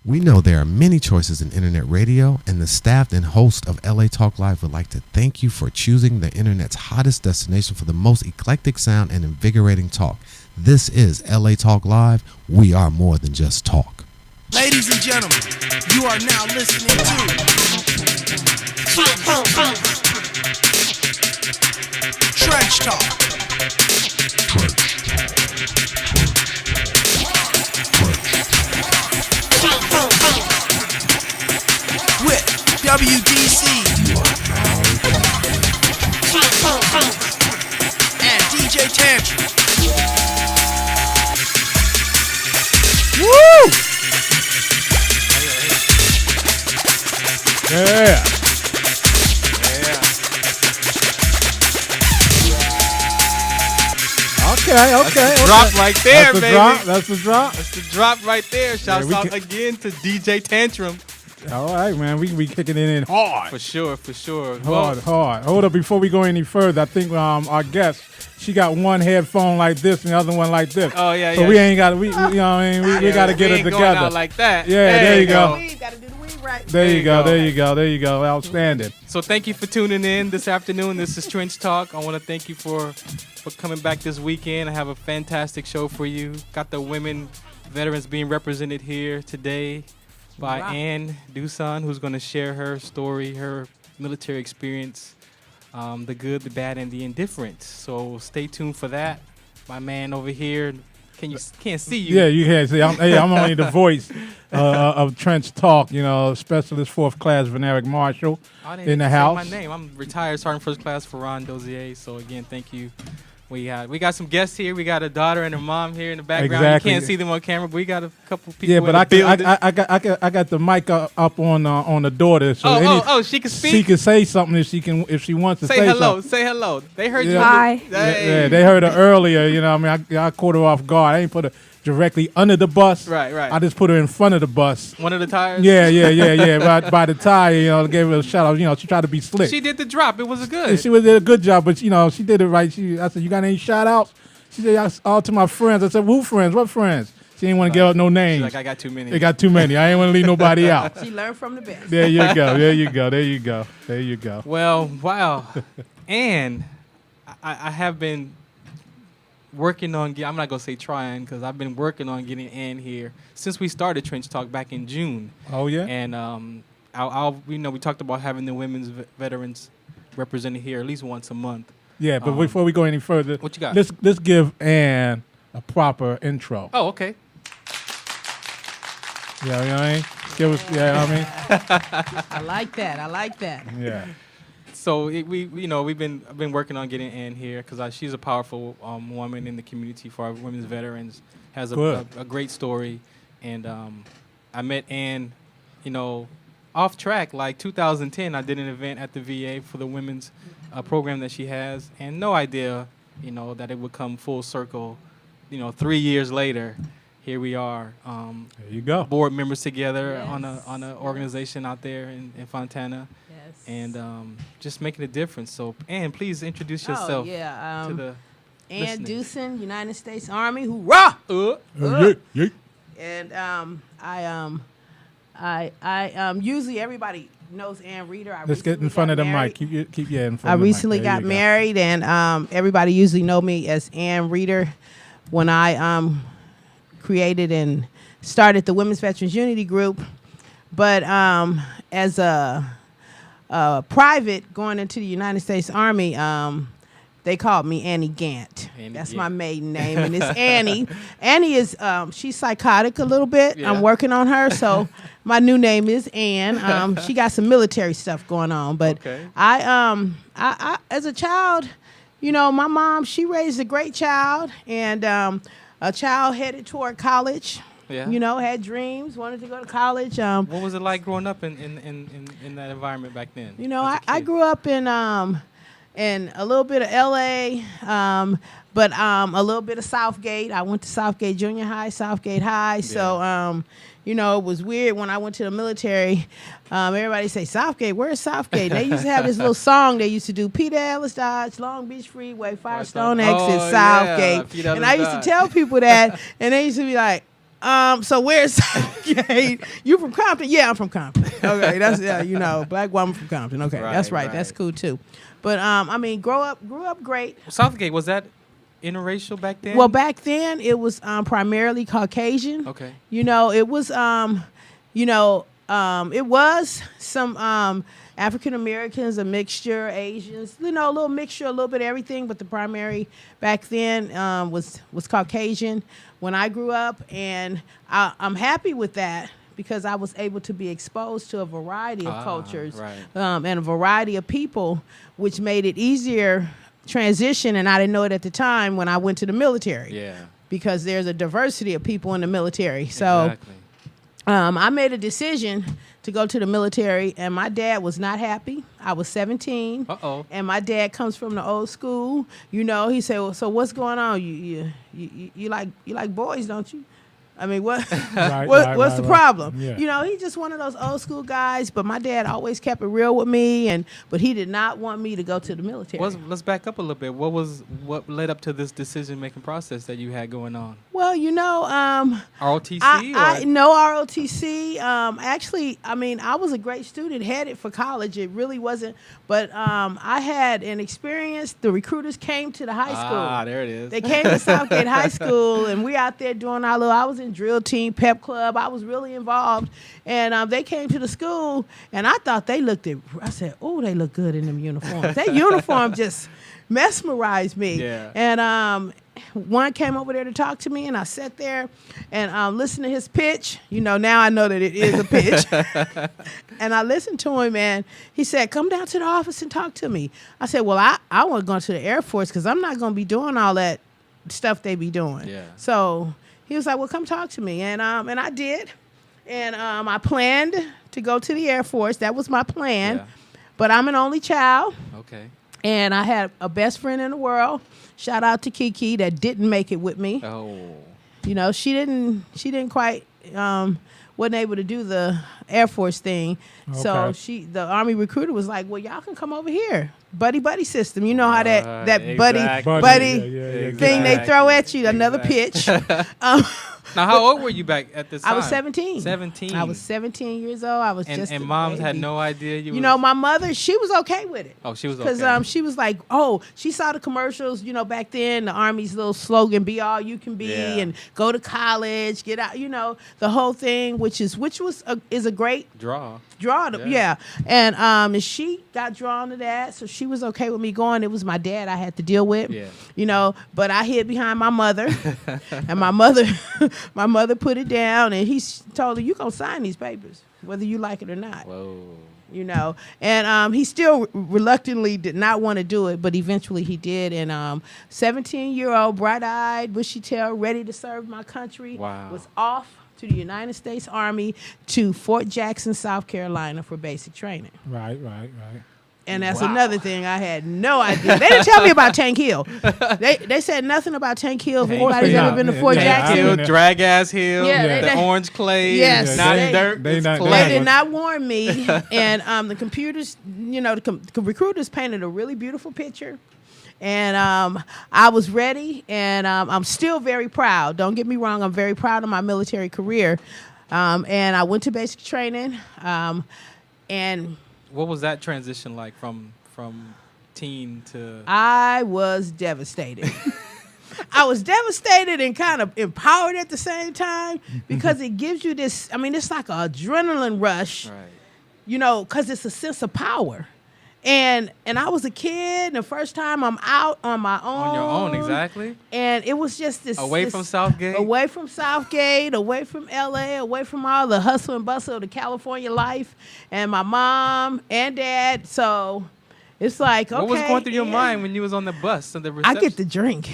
We know there are many choices in internet radio, and the staff and host of LA Talk Live would like to thank you for choosing the internet's hottest destination for the most eclectic sound and invigorating talk. This is LA Talk Live. We are more than just talk. Ladies and gentlemen, you are now listening to Trench Talk. With WDC and DJ Tantrum. Woo! Yeah. Okay. Drop right there, That's the baby. drop. That's the drop. That's the drop right there. Shouts out again to DJ Tantrum. All right, man. We can be kicking it in hard. For sure. Hard. Hold up. Before we go any further, I think our guest, she got one headphone like this and the other one like this. Oh, yeah, So we ain't got to, you know what I mean? We got to get it together. Going out like that. Yeah, there you go. We got to do the weed right. There you go. Outstanding. So thank you for tuning in this afternoon. This is Trench Talk. I want to thank you for coming back this weekend. I have a fantastic show for you. Got the women veterans being represented here today by Ann Duson, who's going to share her story, her military experience, the good, the bad, and the indifferent. So stay tuned for that. My man over here, can't see you. Yeah, you can see. I'm only the voice of Trench Talk, specialist 4th class Vaneric Marshal in the house. My name. I'm retired Sergeant 1st Class Farron, Dozier. So again, thank you. We got some guests here. We got a daughter and her mom here in the background. Exactly. You can't see them on camera, but we got a couple people. Yeah, in but the building. I got the mic up on the daughter, so she can speak. She can say something if she wants to say hello. something. Say hello. They heard you. Yeah. Hi. Yeah, they heard her earlier. I caught her off guard. I ain't put her directly under the bus. Right. I just put her in front of the bus. One of the tires. Yeah. by the tire, gave her a shout out. She tried to be slick. She did the drop. It was good. She did a good job, but she did it right. I said, "You got any shout outs?" She said, "All to my friends." I said, "Who friends? What friends?" She didn't want to give out no names. She's like, I got too many. They got too many. I ain't want to leave nobody out. She learned from the best. There you go. Well, wow. And I have been working on, I'm not going to say trying, because I've been working on getting Ann here since we started Trench Talk back in June. Oh, yeah? And we talked about having the women's veterans represented here at least once a month. Yeah, but before we go any further, what you got? Let's give Ann a proper intro. Oh, okay. Yeah, you know what I mean? Give us, I like that. Yeah. So I've been working on getting Ann here because she's a powerful woman in the community for our women's veterans. Has a great story, and I met Ann, off track. Like 2010, I did an event at the VA for the women's program that she has, and no idea, that it would come full circle. 3 years later, here we are. There you go. Board members together on a organization out there in Fontana. Yes. And just making a difference. So, Ann, please introduce yourself to the Ann listeners. Duson, United States Army, hoorah! Yeah. And I usually everybody knows Ann Reeder. Let's get in front of the mic. Keep in front of the mic. I recently got married, and everybody usually know me as Ann Reeder. When I created and started the Women's Veterans Unity Group, but as a private going into the United States Army, they called me Annie Gant. That's my maiden name, and it's Annie. Annie is she's psychotic a little bit. Yeah. I'm working on her, so my new name is Ann. She got some military stuff going on, but Okay. I as a child, my mom, she raised a great child, and a child headed toward college. Yeah. Had dreams, wanted to go to college. What was it like growing up in that environment back then? I grew up in a little bit of L.A., but a little bit of Southgate. I went to Southgate Junior High, Southgate High. Yeah. So, it was weird when I went to the military. Everybody say, Southgate, where's Southgate? They used to have this little song they used to do, Peter Ellis Dodge, Long Beach Freeway, Firestone exit, Southgate. Yeah, and I used to tell people that, and they used to be like, So where's Southgate? You from Compton? Yeah, I'm from Compton. Okay, that's black woman from Compton. Okay, that's right. That's cool too. But I mean, grew up great. Southgate, was that interracial back then? Well, back then it was primarily Caucasian. Okay. It was it was some African Americans, a mixture, Asians, a little mixture, a little bit of everything. But the primary back then was Caucasian when I grew up, and I'm happy with that because I was able to be exposed to a variety of cultures and a variety of people, which made it easier transition. And I didn't know it at the time when I went to the military. Yeah. Because there's a diversity of people in the military. So. Exactly. I made a decision to go to the military, and my dad was not happy. I was 17, and my dad comes from the old school. He said, well, "So what's going on? You like boys, don't you? I mean, what's the problem?" Yeah. He's just one of those old school guys. But my dad always kept it real with me, but he did not want me to go to the military. Let's back up a little bit. What led up to this decision-making process that you had going on? Well, ROTC? No ROTC. Actually, I mean, I was a great student, headed for college. It really wasn't. But I had an experience. The recruiters came to the high school. Ah, there it is. They came to Southgate High School, and we out there doing I was in drill team, pep club. I was really involved. And they came to the school, and I thought I said, oh, they look good in them uniforms. That uniform just mesmerized me. Yeah. And one came over there to talk to me, and I sat there and listened to his pitch. Now I know that it is a pitch. And I listened to him, and he said, "Come down to the office and talk to me." I said, "Well, I want to go to the Air Force because I'm not going to be doing all that stuff they be doing." Yeah. So he was like, "Well, come talk to me." And I did. And I planned to go to the Air Force. That was my plan. Yeah. But I'm an only child. Okay. And I had a best friend in the world. Shout out to Kiki that didn't make it with me. Oh. She didn't quite wasn't able to do the Air Force thing. Okay. So the Army recruiter was like, "Well, y'all can come over here. Buddy system. You know how that exactly. buddy thing they throw at you, another pitch." Now, how old were you back at this time? I was 17. 17. I was 17 years old. I was just and a moms baby. had no idea my mother, she was okay with it. Oh, she was okay. Because she was like, she saw the commercials, back then, the Army's little slogan, "Be all you can be," and go to college, get out, the whole thing, which is a great draw. Yeah. And she got drawn to that, so she was okay with me going. It was my dad I had to deal with. Yeah. But I hid behind my mother, and my mother put it down, and he told her, "You gonna sign these papers, whether you like it or not." Whoa. And he still reluctantly did not want to do it, but eventually he did. And 17-year-old, bright-eyed, bushy-tailed, ready to serve my country, was off to the United States Army to Fort Jackson, South Carolina for basic training. Right. And that's another thing I had no idea. They didn't tell me about Tank Hill. They said nothing about Tank Hill. If anybody's ever been to Fort Jackson. Hill, Drag Ass Hill, the orange clay, dirt. They did not warn me. And the computers, the recruiters painted a really beautiful picture. And I was ready, and I'm still very proud. Don't get me wrong. I'm very proud of my military career. And I went to basic training. And what was that transition like from teen to? I was devastated. I was devastated and kind of empowered at the same time because it gives you this. I mean, it's like an adrenaline rush, right? Because it's a sense of power. And I was a kid, and the first time I'm out on my own. On your own, exactly. And it was just this. Away from Southgate? Away from Southgate, away from L.A., away from all the hustle and bustle of the California life, and my mom and dad. So it's like, okay. What was going through your mind when you was on the bus and the reception? I get to drink.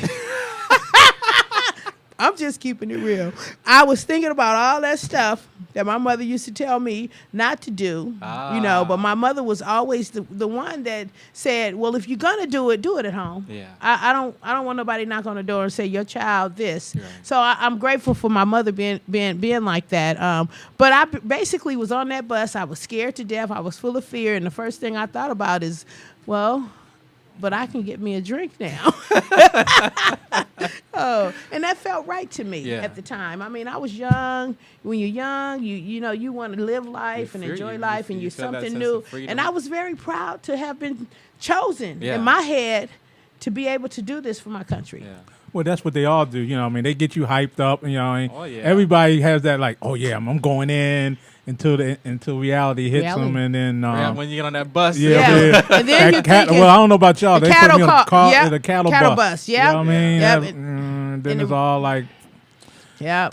I'm just keeping it real. I was thinking about all that stuff that my mother used to tell me not to do, but my mother was always the one that said, well, if you're going to do it at home. Yeah. I don't want nobody knock on the door and say, your child this. Right. So I'm grateful for my mother being like that. But I basically was on that bus. I was scared to death. I was full of fear. And the first thing I thought about is, well, but I can get me a drink now. Oh, and that felt right to me at the time. I mean, I was young. When you're young, you want to live life and enjoy life, and you're something new. And I was very proud to have been chosen in my head to be able to do this for my country. Yeah. Well, that's what they all do. You know, I mean, they get you hyped up. You know, everybody has that like, oh yeah, I'm going in until reality hits them, and then when you get on that bus, and then well, I don't know about y'all. They put me on the cattle bus. Yeah, you know what I mean, then it's all like. Yeah,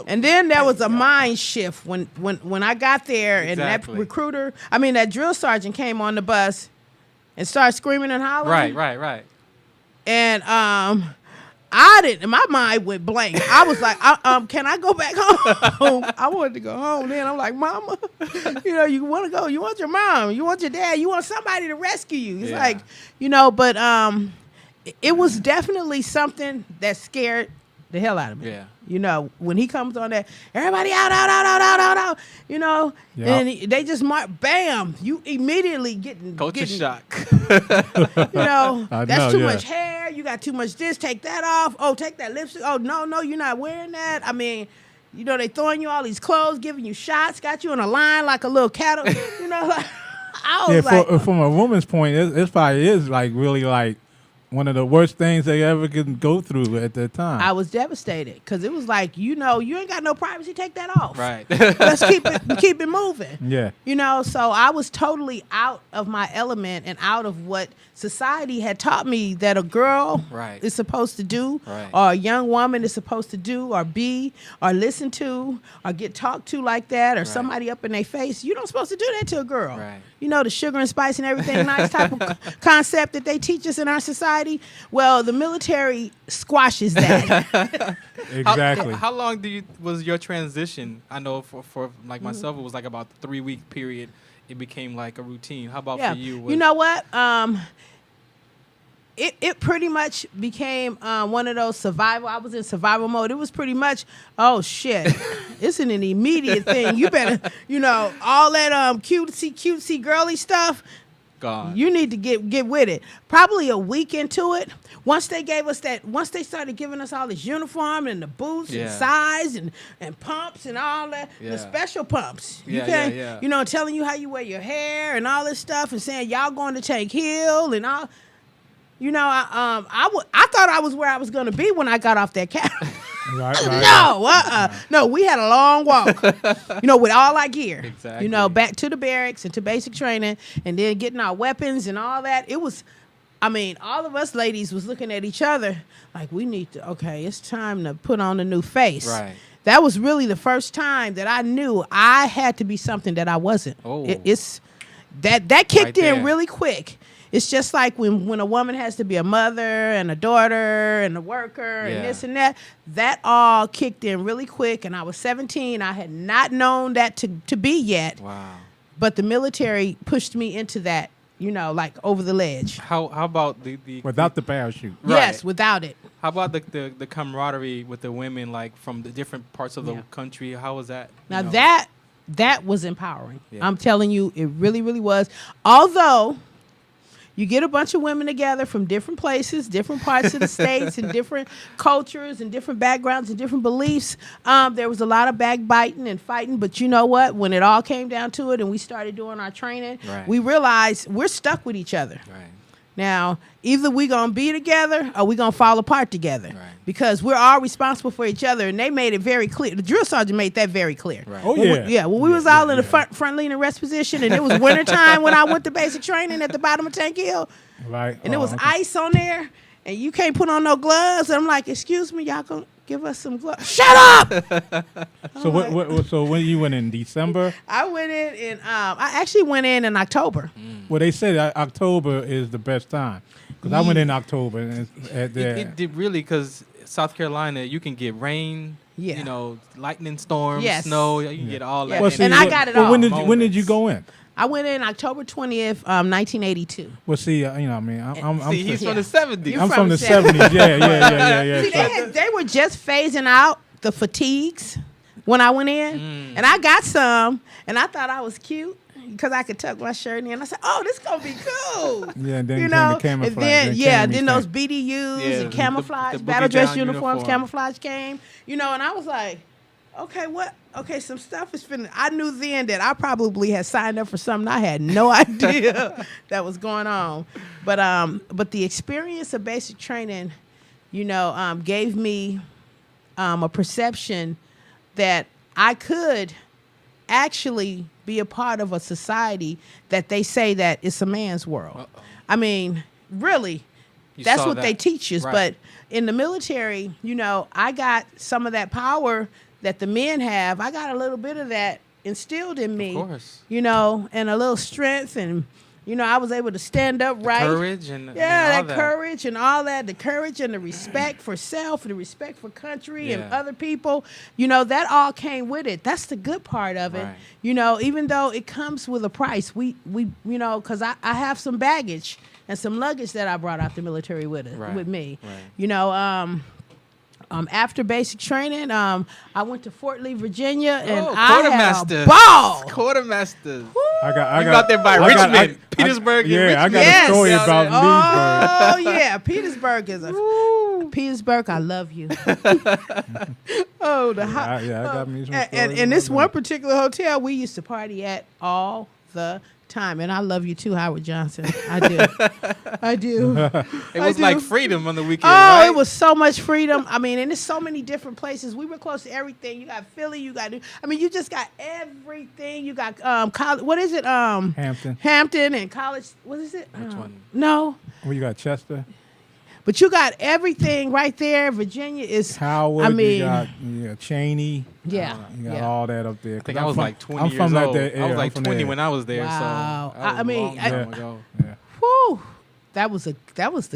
and then there was a mind shift when I got there, and that recruiter, that drill sergeant came on the bus and started screaming and hollering. Right. And I didn't. My mind went blank. I was like, can I go back home? I wanted to go home. Then I'm like, Mama, you want to go? You want your mom? You want your dad? You want somebody to rescue you? It's like, but it was definitely something that scared the hell out of me. Yeah. When he comes on that, everybody out. And they just bam, you immediately getting shock. That's too much hair. You got too much this. Take that off. Oh, take that lipstick. Oh, no, you're not wearing that. I mean, they throwing you all these clothes, giving you shots, got you in a line like a little cattle. I was like, from a woman's point, it probably is like really like one of the worst things they ever can go through at that time. I was devastated because it was like, you ain't got no privacy. Take that off. Right. Let's keep it moving. Yeah. So I was totally out of my element and out of what society had taught me that a girl is supposed to do, or a young woman is supposed to do, or be, or listen to, or get talked to like that, or somebody up in their face. You're not supposed to do that to a girl. Right. The sugar and spice and everything nice type of concept that they teach us in our society. Well, the military squashes that. Exactly. How long was your transition? I know for like myself, it was like about a 3-week period. It became like a routine. How about for you? You know what? It pretty much became one of those survival. I was in survival mode. It was pretty much, oh shit, it's an immediate thing. You better, all that cutesy girly stuff. God. You need to get with it. Probably a week into it, once they started giving us all this uniform and the boots and size and pumps and all that, the special pumps. Telling you how you wear your hair and all this stuff and saying y'all going to Tank Hill and all. I thought I was where I was going to be when I got off that cattle. Right. No, we had a long walk, with all our gear. Exactly. Back to the barracks and to basic training and then getting our weapons and all that. It was, all of us ladies was looking at each other like, it's time to put on a new face. Right. That was really the first time that I knew I had to be something that I wasn't. Oh. It's that kicked right in really quick. It's just like when a woman has to be a mother and a daughter and a worker and this and that. That all kicked in really quick. And I was 17. I had not known that to be yet. Wow. But the military pushed me into that, like over the ledge. How about the without the parachute? Right. Yes, without it. How about the camaraderie with the women, like from the different parts of the country? How was that? Now that was empowering. Yeah. I'm telling you, it really, really was. Although you get a bunch of women together from different places, different parts of the states, and different cultures and different backgrounds and different beliefs. There was a lot of backbiting and fighting, but you know what? When it all came down to it and we started doing our training, we realized we're stuck with each other. Right. Now, either we're going to be together or we're going to fall apart together. Right. Because we're all responsible for each other, and they made it very clear. The drill sergeant made that very clear. Right. Oh, yeah. When we was all in the front leaning rest position, and it was wintertime when I went to basic training at the bottom of Tank Hill. Right. And there was ice on there, and you can't put on no gloves. And I'm like, excuse me, y'all going to give us some gloves. Shut up! So when you went in December? I went in I actually went in October. Well, they said October is the best time. Because I went in October. And it did really, because South Carolina, you can get rain, lightning storms, snow. You can get all that. Well, see, I got it all. When did you go in? I went in October 20th, 1982. Well, see, I'm he's from the 70s. I'm from the 70s. Yeah. See, they were just phasing out the fatigues when I went in, and I got some, and I thought I was cute. because I could tuck my shirt in. I said, "Oh, this gonna be cool." Yeah, and then you came know, the camouflage. and then came those anything. BDUs and the camouflage, boogie battle dress down uniforms, uniform. camouflage came. You know, and I was like, "Okay, what? Okay, some stuff is finna." I knew then that I probably had signed up for something I had no idea that was going on. But the experience of basic training, you know, gave me a perception that I could actually be a part of a society that they say that it's a man's world. Uh-oh. I mean, really, You that's saw what that. they teach us. Right. But in the military, you know, I got some of that power that the men have. I got a little bit of that instilled in me. Of course. You know, and a little strength, and you know, I was able to stand up right. Courage and Yeah, all that courage and all that, the courage and the respect for self, the respect for country and Yeah. other people, you know, that all came with it. That's the good part of it. Right. You know, even though it comes with a price, we you know, because I have some baggage and some luggage that I brought out the military with it, Right. with me. Right. You know, after basic training, I went to Fort Lee, Virginia, and I had a ball. Quartermasters. I You got got there by Richmond, Petersburg. and Yeah, I got Yes. a story Yeah, about Oh Leesburg. yeah, Petersburg is Petersburg. I love you. Oh, the hot. I got me some and stories and this about one that. particular hotel we used to party at all the time, and I love you too, Howard Johnson. I do. I do. It was do. like freedom on the weekend. Oh, right? it was so much freedom. I mean, and there's so many different places. We were close to everything. You got Philly. You got. I mean, you just got everything. You got college. What is it? Hampton and college. What is it? Which one? No, Well, you got Chester, but you got everything right there. Virginia is. Howard. I mean, you got Cheney. Yeah, You got yeah. all that up there. I think I was like 20 I'm years from that old. there. I was Yeah, like I'm from 20 there. when I was there. Wow. So that was I mean, a long time ago. Yeah. Whew, that was the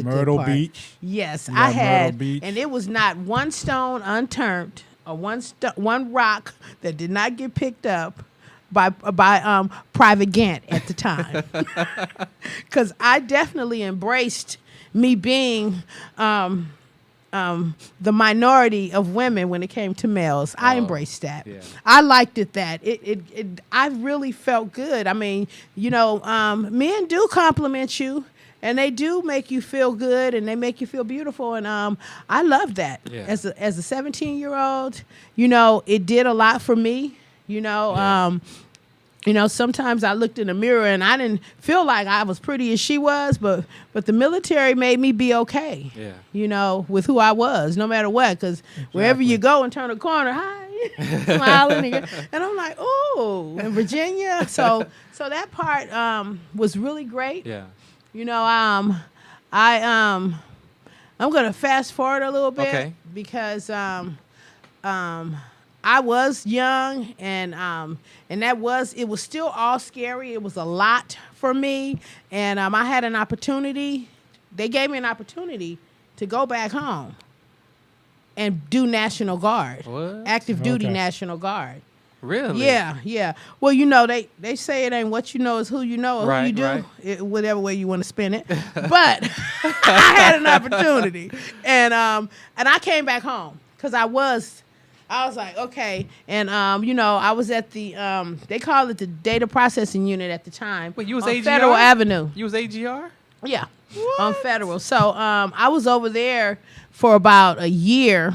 Myrtle good part. Beach. Yes, You I got had, Myrtle Beach. and it was not one stone unturned or one rock that did not get picked up by Private Gant at the time, because I definitely embraced me being the minority of women when it came to males. I embraced that. yeah. I liked it that I really felt good. I mean, you know, men do compliment you and they do make you feel good and they make you feel beautiful. And I love that. Yeah. As a 17-year-old, you know, it did a lot for me. You know, Yeah. you know, sometimes I looked in the mirror and I didn't feel like I was pretty as she was, but the military made me be okay. Yeah. You know, with who I was, no matter what, because wherever you go and turn a corner, hi, smiling, and I'm like, oh, in Virginia. So that part was really great. Yeah. You know, I'm gonna fast forward a little bit Okay. because I was young and it was still all scary. It was a lot for me, and I had an opportunity. They gave me an opportunity to go back home and do National Guard, What? active duty Okay. National Guard. Really? Yeah. Well, you know, they say it ain't what you know, is who you know or who Right, you do, right. whatever way you want to spin it. But I had an opportunity, and I came back home because I was like, okay, and you know, I was at the they call it the data processing unit at the time. Wait, you was on AGR? Federal Avenue. You was AGR? Yeah, on Federal. So I was over there for about a year,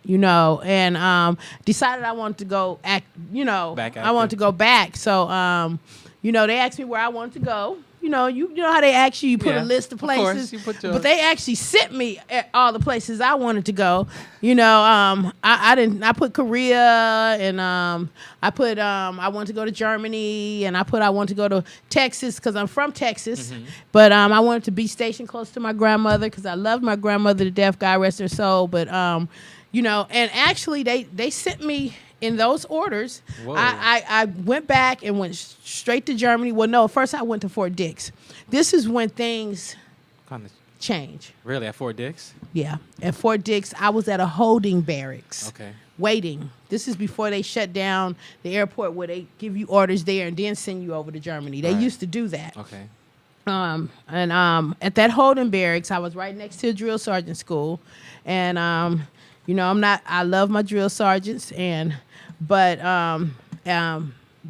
you know, and decided I wanted to go act. You know, Back I wanted to active. go back. So you know, they asked me where I wanted to go. You know, you know how they ask you put Yeah, a list of of course. places, You put your- but they actually sent me at all the places I wanted to go. You know, I put Korea, and I put I wanted to go to Germany, and I wanted to go to Texas because I'm from Texas, but I wanted to be stationed close to my grandmother because I loved my grandmother to death. God rest her soul. But you know, and actually they sent me in those orders. Whoa. I went back and went straight to Germany. Well, no, first I went to Fort Dix. This is when things Kind of. change. Really? At Fort Dix? Yeah. At Fort Dix, I was at a holding barracks. Okay. Waiting. This is before they shut down the airport where they give you orders there and then send you over to Germany. They Right. used to do that. Okay. And at that holding barracks, I was right next to a drill sergeant school. And you know, I love my drill sergeants, but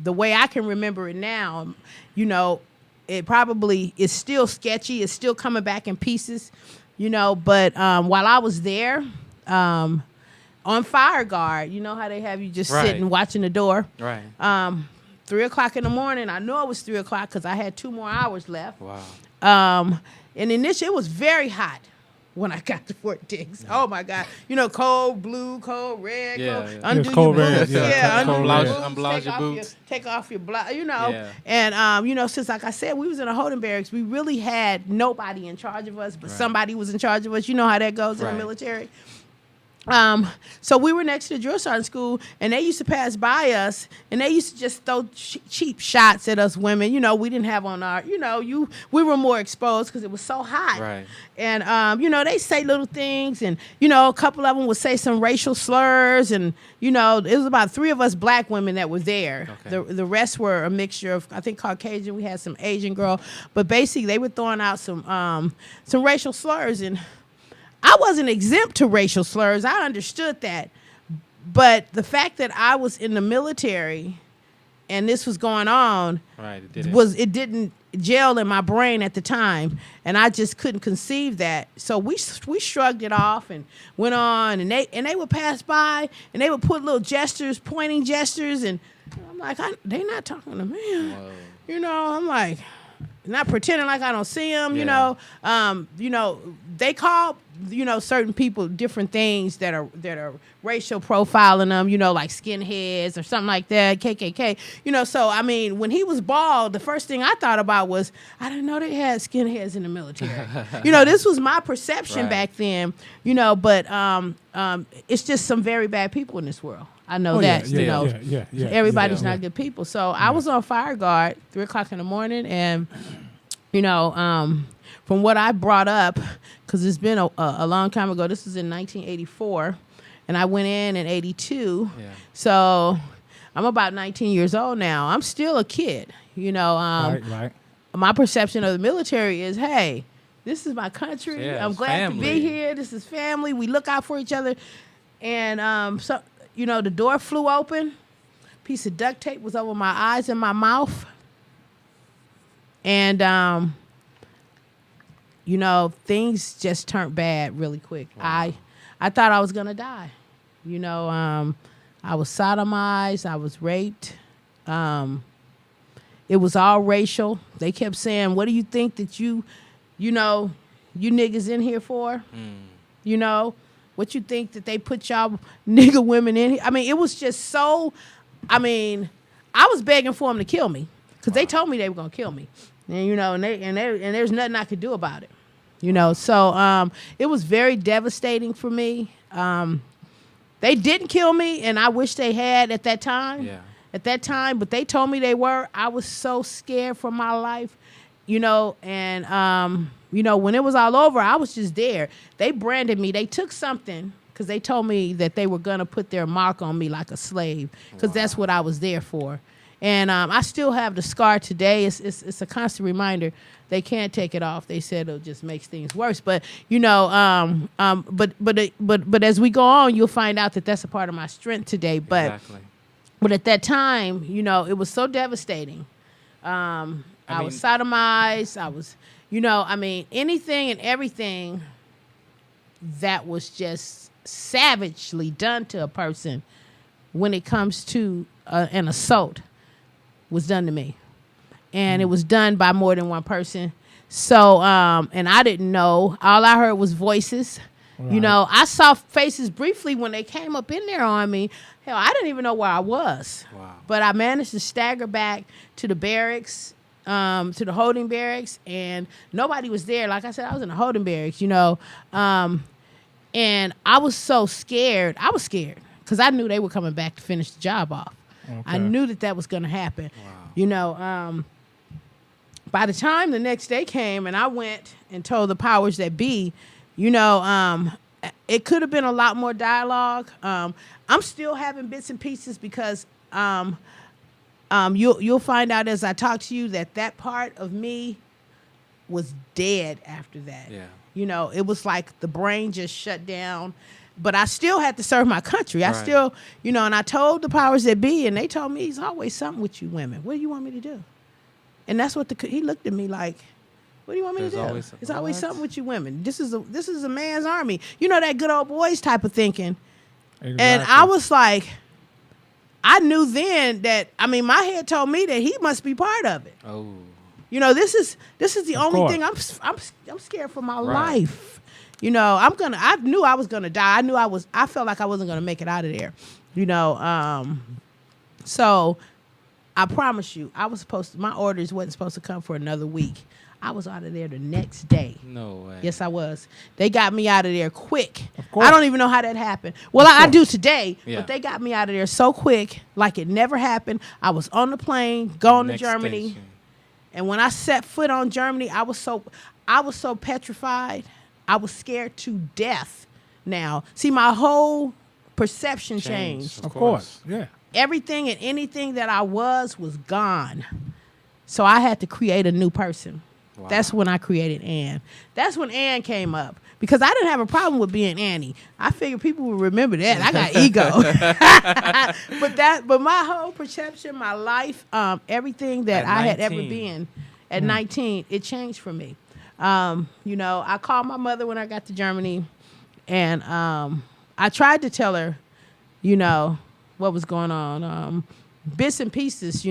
the way I can remember it now, you know, it probably is still sketchy. It's still coming back in pieces, you know. But while I was there, on fire guard, you know how they have you just sitting watching the door. Right. 3 o'clock in the morning. I know it was 3 o'clock because I had 2 more hours left. Wow. And initially, it was very hot when I got to Fort Dix. Oh my God! You know, cold blue, cold red, cold, undo cold your red, boots, undo your unblouse your boots, boots. take off your blouse, you know. And you know, since like I said, we was in a holding barracks, we really had nobody in charge of us, but somebody was in charge of us. You know how that goes in the military. So we were next to the drill sergeant school, and they used to pass by us, and they used to just throw cheap shots at us women. You know, we didn't have on our, you know, we were more exposed because it was so hot. Right. And, you know, they say little things, and, you know, a couple of them would say some racial slurs, and, you know, it was about 3 of us black women that were there. Okay. The rest were a mixture of, I think, Caucasian. We had some Asian girl, but basically they were throwing out some racial slurs, and I wasn't exempt to racial slurs. I understood that. But the fact that I was in the military and this was going on it didn't gel in my brain at the time, and I just couldn't conceive that. So we shrugged it off and went on, and they would pass by and they would put little gestures, pointing gestures, and I'm like, they not talking to me. Whoa. You know, I'm like, not pretending like I don't see them. You know, they call, you know, certain people different things that are racial profiling them, you know, like skinheads or something like that, KKK. You know, so I mean, when he was bald, the first thing I thought about was, I didn't know they had skinheads in the military. You know, this was my perception back then. You know, but it's just some very bad people in this world. I know everybody's not good people. So I was on fire guard 3 o'clock in the morning, and you know, from what I brought up, because it's been a long time ago. This was in 1984, and I went in 82. Yeah. So I'm about 19 years old now. I'm still a kid. You know, right. My perception of the military is, hey, this is my country. Yeah, I'm glad to be here. This is family. We look out for each other, and so. You know, the door flew open. Piece of duct tape was over my eyes and my mouth. And, you know, things just turned bad really quick. Wow. I thought I was going to die. You know, I was sodomized. I was raped. It was all racial. They kept saying, what do you think that you niggas in here for? You know? What you think that they put y'all nigga women in here? I mean, it was just so. I mean, I was begging for them to kill me because they told me they were gonna kill me, and you know, and there's nothing I could do about it, you know. So it was very devastating for me. They didn't kill me, and I wish they had at that time. Yeah. At that time, but they told me they were. I was so scared for my life, you know, and you know, when it was all over, I was just there. They branded me. They took something because they told me that they were going to put their mark on me like a slave because that's what I was there for. And I still have the scar today. It's a constant reminder. They can't take it off. They said it just makes things worse. But, you know, but as we go on, you'll find out that that's a part of my strength today. But, but at that time, you know, it was so devastating. I was sodomized. I was... You know, I mean, anything and everything that was just savagely done to a person when it comes to an assault was done to me. And it was done by more than one person. So, and I didn't know. All I heard was voices. Right. You know, I saw faces briefly when they came up in there on me. Hell, I didn't even know where I was. Wow. But I managed to stagger back to the barracks. To the holding barracks, and nobody was there. Like I said, I was in the holding barracks, you know, and I was so scared. I was scared because I knew they were coming back to finish the job off. Okay. I knew that was going to happen. Wow. You know, by the time the next day came and I went and told the powers that be, you know, it could have been a lot more dialogue. I'm still having bits and pieces because you'll find out as I talk to you that part of me was dead after that. Yeah. You know, it was like the brain just shut down. but I still had to serve my country. I still, and I told the powers that be, and they told me, it's always something with you women. What do you want me to do? And that's what he looked at me like, what do you want me to do? It's always something with you women. This is a man's army. That good old boys type of thinking. Exactly. And I was like, I knew then that, my head told me that he must be part of it. Oh. This is the only thing I'm scared for my life. I knew I was gonna die. I felt like I wasn't gonna make it out of there. So I promise you, my orders wasn't supposed to come for another week. I was out of there the next day. No way. Yes, I was. They got me out of there quick. Of course. I don't even know how that happened. Well, I do today, but they got me out of there so quick, like it never happened. I was on the plane going to Germany. Station. And when I set foot on Germany, I was so petrified. I was scared to death. Now, see, my whole perception changed. Of course, yeah. Everything and anything that I was gone. So I had to create a new person. Wow. That's when I created Ann. That's when Ann came up. Because I didn't have a problem with being Annie. I figured people would remember that. I got ego. But my whole perception, my life, everything that I had ever been at 19, it changed for me. I called my mother when I got to Germany, and I tried to tell her, what was going on. Bits and pieces,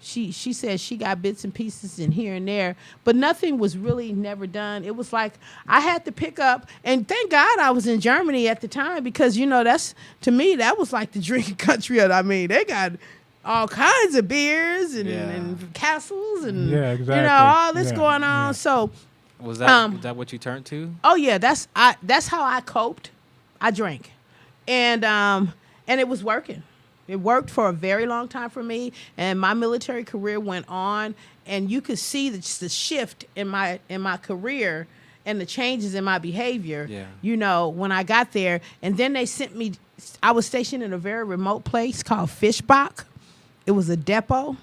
She said she got bits and pieces in here and there, but nothing was really never done. It was like I had to pick up, and thank God I was in Germany at the time because, that's, to me, that was like the drinking country. They got all kinds of beers and castles and, all this going on. Yeah. So was that what you turned to? Oh, yeah. That's how I coped. I drank. And it was working. It worked for a very long time for me, and my military career went on, and you could see the shift in my career and the changes in my behavior, when I got there. And then they sent me, I was stationed in a very remote place called Fischbach. It was a depot.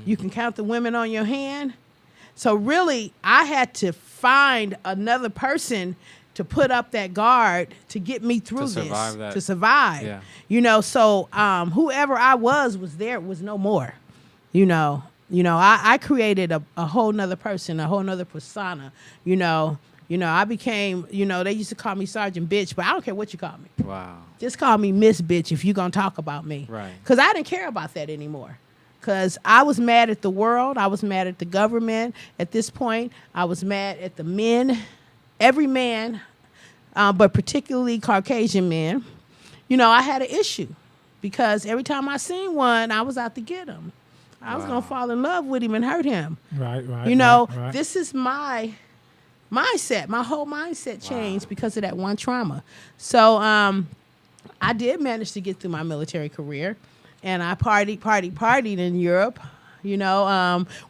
You can count the women on your hand. So really, I had to find another person to put up that guard to get me through to survive. Yeah. So whoever I was there, was no more. I created a whole nother person, a whole nother persona. I became, they used to call me Sergeant Bitch, but I don't care what you call me. Wow. Just call me Miss Bitch if you're going to talk about me. Right. Because I didn't care about that anymore. Because I was mad at the world. I was mad at the government at this point. I was mad at the men. Every man, but particularly Caucasian men, I had an issue because every time I seen one, I was out to get him. I was going to fall in love with him and hurt him. Right. This is my mindset. My whole mindset changed because of that one trauma. So I did manage to get through my military career, and I partied in Europe.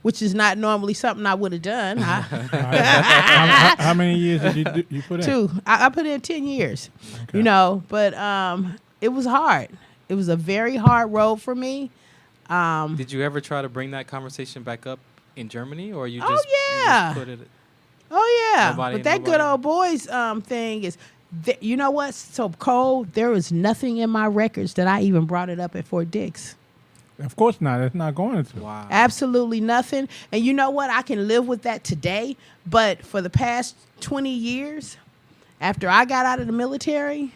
Which is not normally something I would have done. How many years did you put in? 2. I put in 10 years, okay. But it was hard. It was a very hard road for me. Did you ever try to bring that conversation back up in Germany, or you just, you just put it? Oh, yeah. But that good old boys thing is, you know what's so cold? There was nothing in my records that I even brought it up at Fort Dix. Of course not. It's not going to. Wow. Absolutely nothing. And you know what? I can live with that today. But for the past 20 years, after I got out of the military,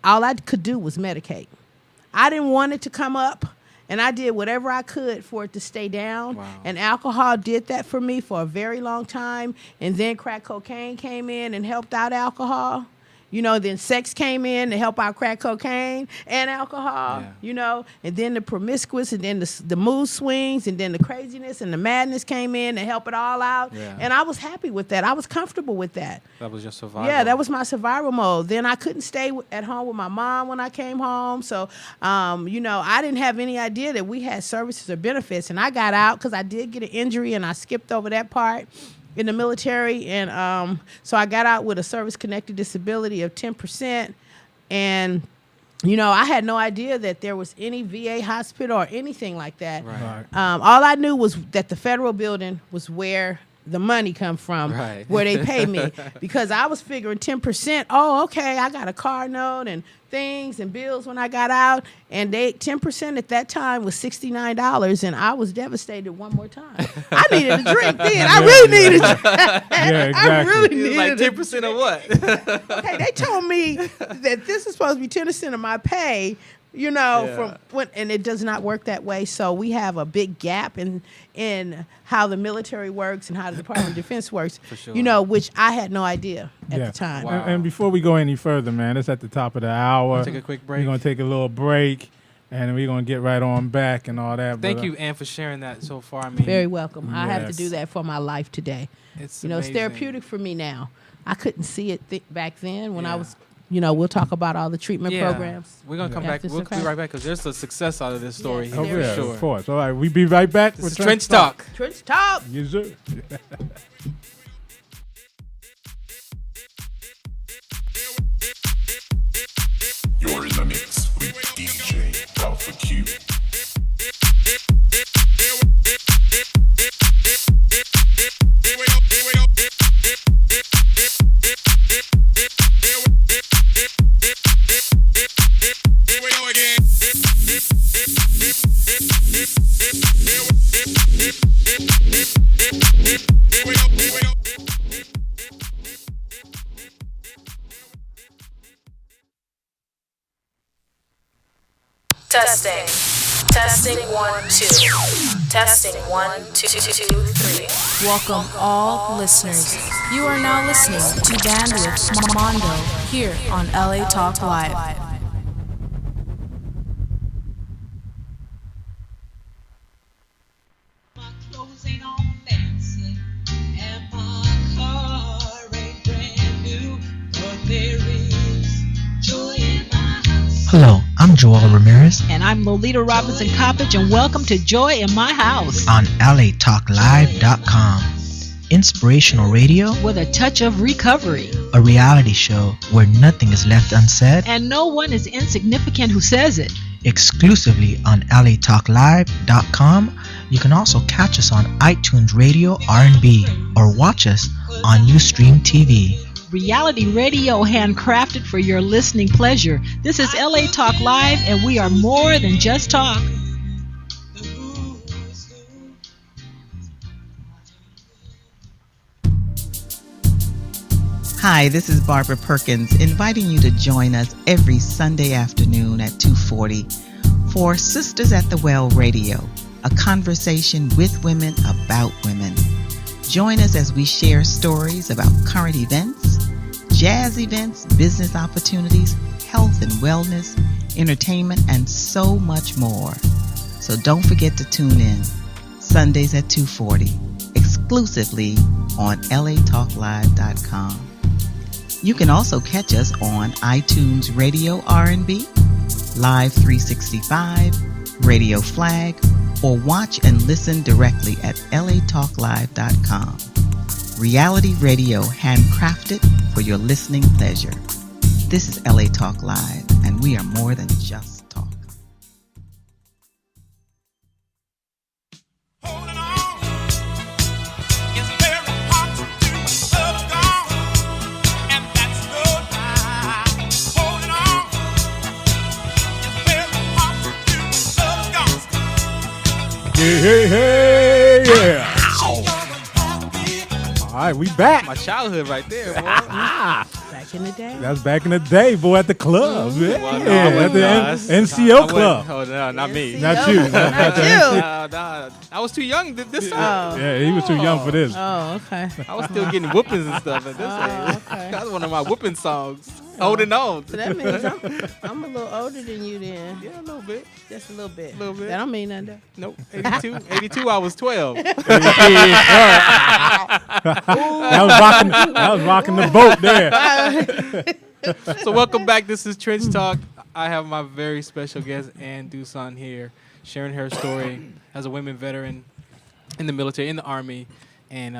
all I could do was medicate. I didn't want it to come up, and I did whatever I could for it to stay down. Wow. And alcohol did that for me for a very long time. And then crack cocaine came in and helped out alcohol. Then sex came in to help out crack cocaine and alcohol, and then the promiscuous, and then the mood swings, and then the craziness and the madness came in to help it all out. Yeah. And I was happy with that. I was comfortable with that. That was your survival. Yeah, that was my survival mode. Then I couldn't stay at home with my mom when I came home. So, I didn't have any idea that we had services or benefits. And I got out because I did get an injury, and I skipped over that part in the military, and so I got out with a service-connected disability of 10%, and I had no idea that there was any VA hospital or anything like that. Right. All I knew was that the federal building was where the money come from, Right. where they pay me. Because I was figuring 10%, oh, okay, I got a car note and things and bills when I got out, and 10% at that time was $69, and I was devastated one more time. I needed a drink then. I really needed a drink. Yeah, exactly. I really needed Like a 10% of what? Okay, they told me that this is supposed to be 10% of my pay, from when, and it does not work that way. So we have a big gap in how the military works and how the Department of Defense works, For sure. Which I had no idea at the time. Wow. And before we go any further, man, it's at the top of the hour. Take a quick break. We're going to take a little break, and we're going to get right on back and all that. Thank but, you, Ann, for sharing that so far. I mean, Very welcome. I have to Yes. do that for my life today. it's It's amazing. therapeutic for me now. I couldn't see it back then when I Yeah. was, we'll talk about all the treatment programs. We're going to come back. After We'll be some right back because there's a success out of this story. Yes, Oh, there yeah, is. of course. All right, we be right back. This with is Trench Talk. Trench Talk. Yes, sir. You're in the mix with DJ Alpha Q. Testing. Testing 1 2. Testing 1 2 3. Welcome all listeners. You are now listening to Bandwidth Mondo here on LA Talk Live. Hello, I'm Joel Ramirez And I'm Lolita Robinson Coppage, and welcome to Joy in My House on LATalkLive.com. Inspirational radio, with a touch of recovery. a reality show where nothing is left unsaid, And no one is insignificant who says it. exclusively on LATalkLive.com. You can also catch us on iTunes Radio R&B or watch us on Ustream TV. Reality radio handcrafted for your listening pleasure. This is LA Talk Live, and we are more than just talk. Hi, this is Barbara Perkins, inviting you to join us every Sunday afternoon at 2:40 for Sisters at the Well Radio, a conversation with women about women. Join us as we share stories about current events, jazz events, business opportunities, health and wellness, entertainment, and so much more. So don't forget to tune in Sundays at 2:40, exclusively on latalklive.com. You can also catch us on iTunes Radio R&B, Live 365, Radio Flag, or watch and listen directly at latalklive.com. Reality radio handcrafted for your listening pleasure. This is LA Talk Live, and we are more than just talk. Holding on is very hard to do. Love gone, and that's no lie. Holding on is very hard to do. Love gone. Hey, yeah. All right, we back. My childhood right there, boy. Back in the day. That was back in the day, boy, at the club. Yeah, Well, no, I at wouldn't- the no, that's- NCO I wouldn't- club. Oh, no, not me. Not you. Not you. Nah, I was too young this time. Yeah, he was too young for this. Oh, okay. I was still getting whoopings and stuff at this age. Okay. That was one of my whooping songs. Holding on. So that means I'm a little older than you then. Yeah, a little bit. Just a little bit. Little bit. That don't mean nothing. Nope. 82. 82, I was 12. That was rocking the boat there. So welcome back. This is Trench Talk. I have my very special guest, Ann Duson, here, sharing her story as a women veteran in the military, in the Army. And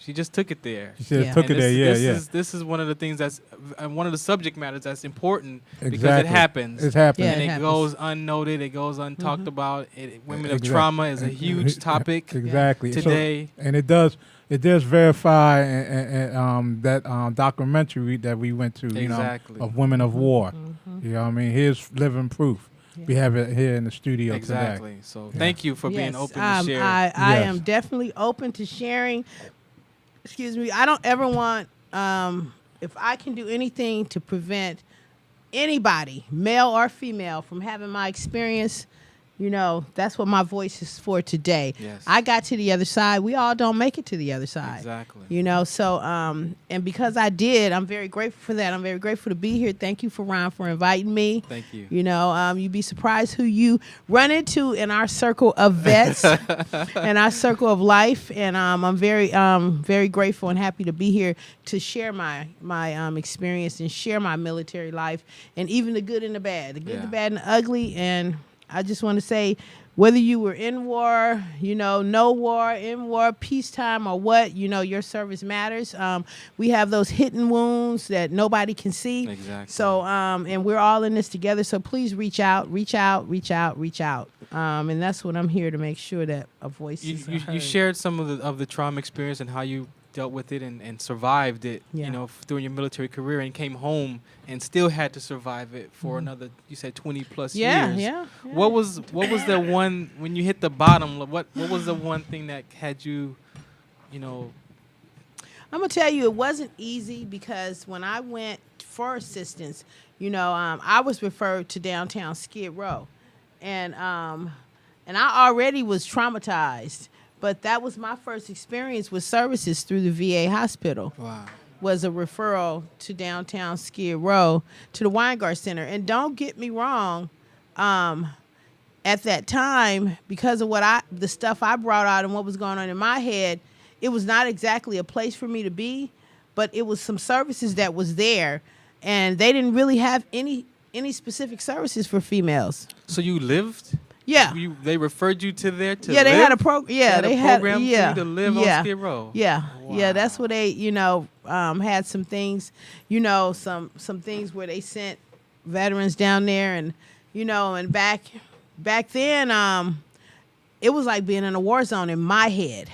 She just took it there. She just took it there. This is one of the things that's one of the subject matters that's important because it happens. It happens. And it goes unnoted. It goes untalked about. Women of trauma is a huge topic today. So, and it does verify that documentary that we went to, of Women of War. You know what I mean? Here's living proof. We have it here in the studio today. So thank you for being open to share. I am definitely open to sharing. Excuse me. I don't ever want, if I can do anything to prevent anybody, male or female, from having my experience, that's what my voice is for today. Yes. I got to the other side. We all don't make it to the other side. Exactly. So, and because I did, I'm very grateful for that. I'm very grateful to be here. Thank you, Farron, for inviting me. Thank you. You'd be surprised who you run into in our circle of vets and our circle of life. And I'm very grateful and happy to be here to share my experience and share my military life, and even the good and the bad, the bad, and the ugly. And I just want to say, whether you were in war, no war, in war, peacetime, or what, your service matters. We have those hidden wounds that nobody can see. Exactly. So, and we're all in this together. So please reach out. And that's what I'm here to make sure that a voice is heard. You shared some of the trauma experience and how you dealt with it and survived it, during your military career, and came home and still had to survive it for another, you said 20 plus years. Yeah. What was the one, when you hit the bottom, what was the one thing that had you, I'm going to tell you, it wasn't easy, because when I went for assistance, I was referred to downtown Skid Row. And I already was traumatized. But that was my first experience with services through the VA hospital. Wow. Was a referral to downtown Skid Row to the Weingart Center. And don't get me wrong, at that time, because of the stuff I brought out and what was going on in my head, it was not exactly a place for me to be, but it was some services that was there, and they didn't really have any specific services for females. So you lived? Yeah. They referred you to there to live? They had a program. Yeah, they had a program for you to live on Skid Row. Yeah. Wow. Yeah, that's where they, had some things, some things where they sent veterans down there, and, and back then, it was like being in a war zone in my head.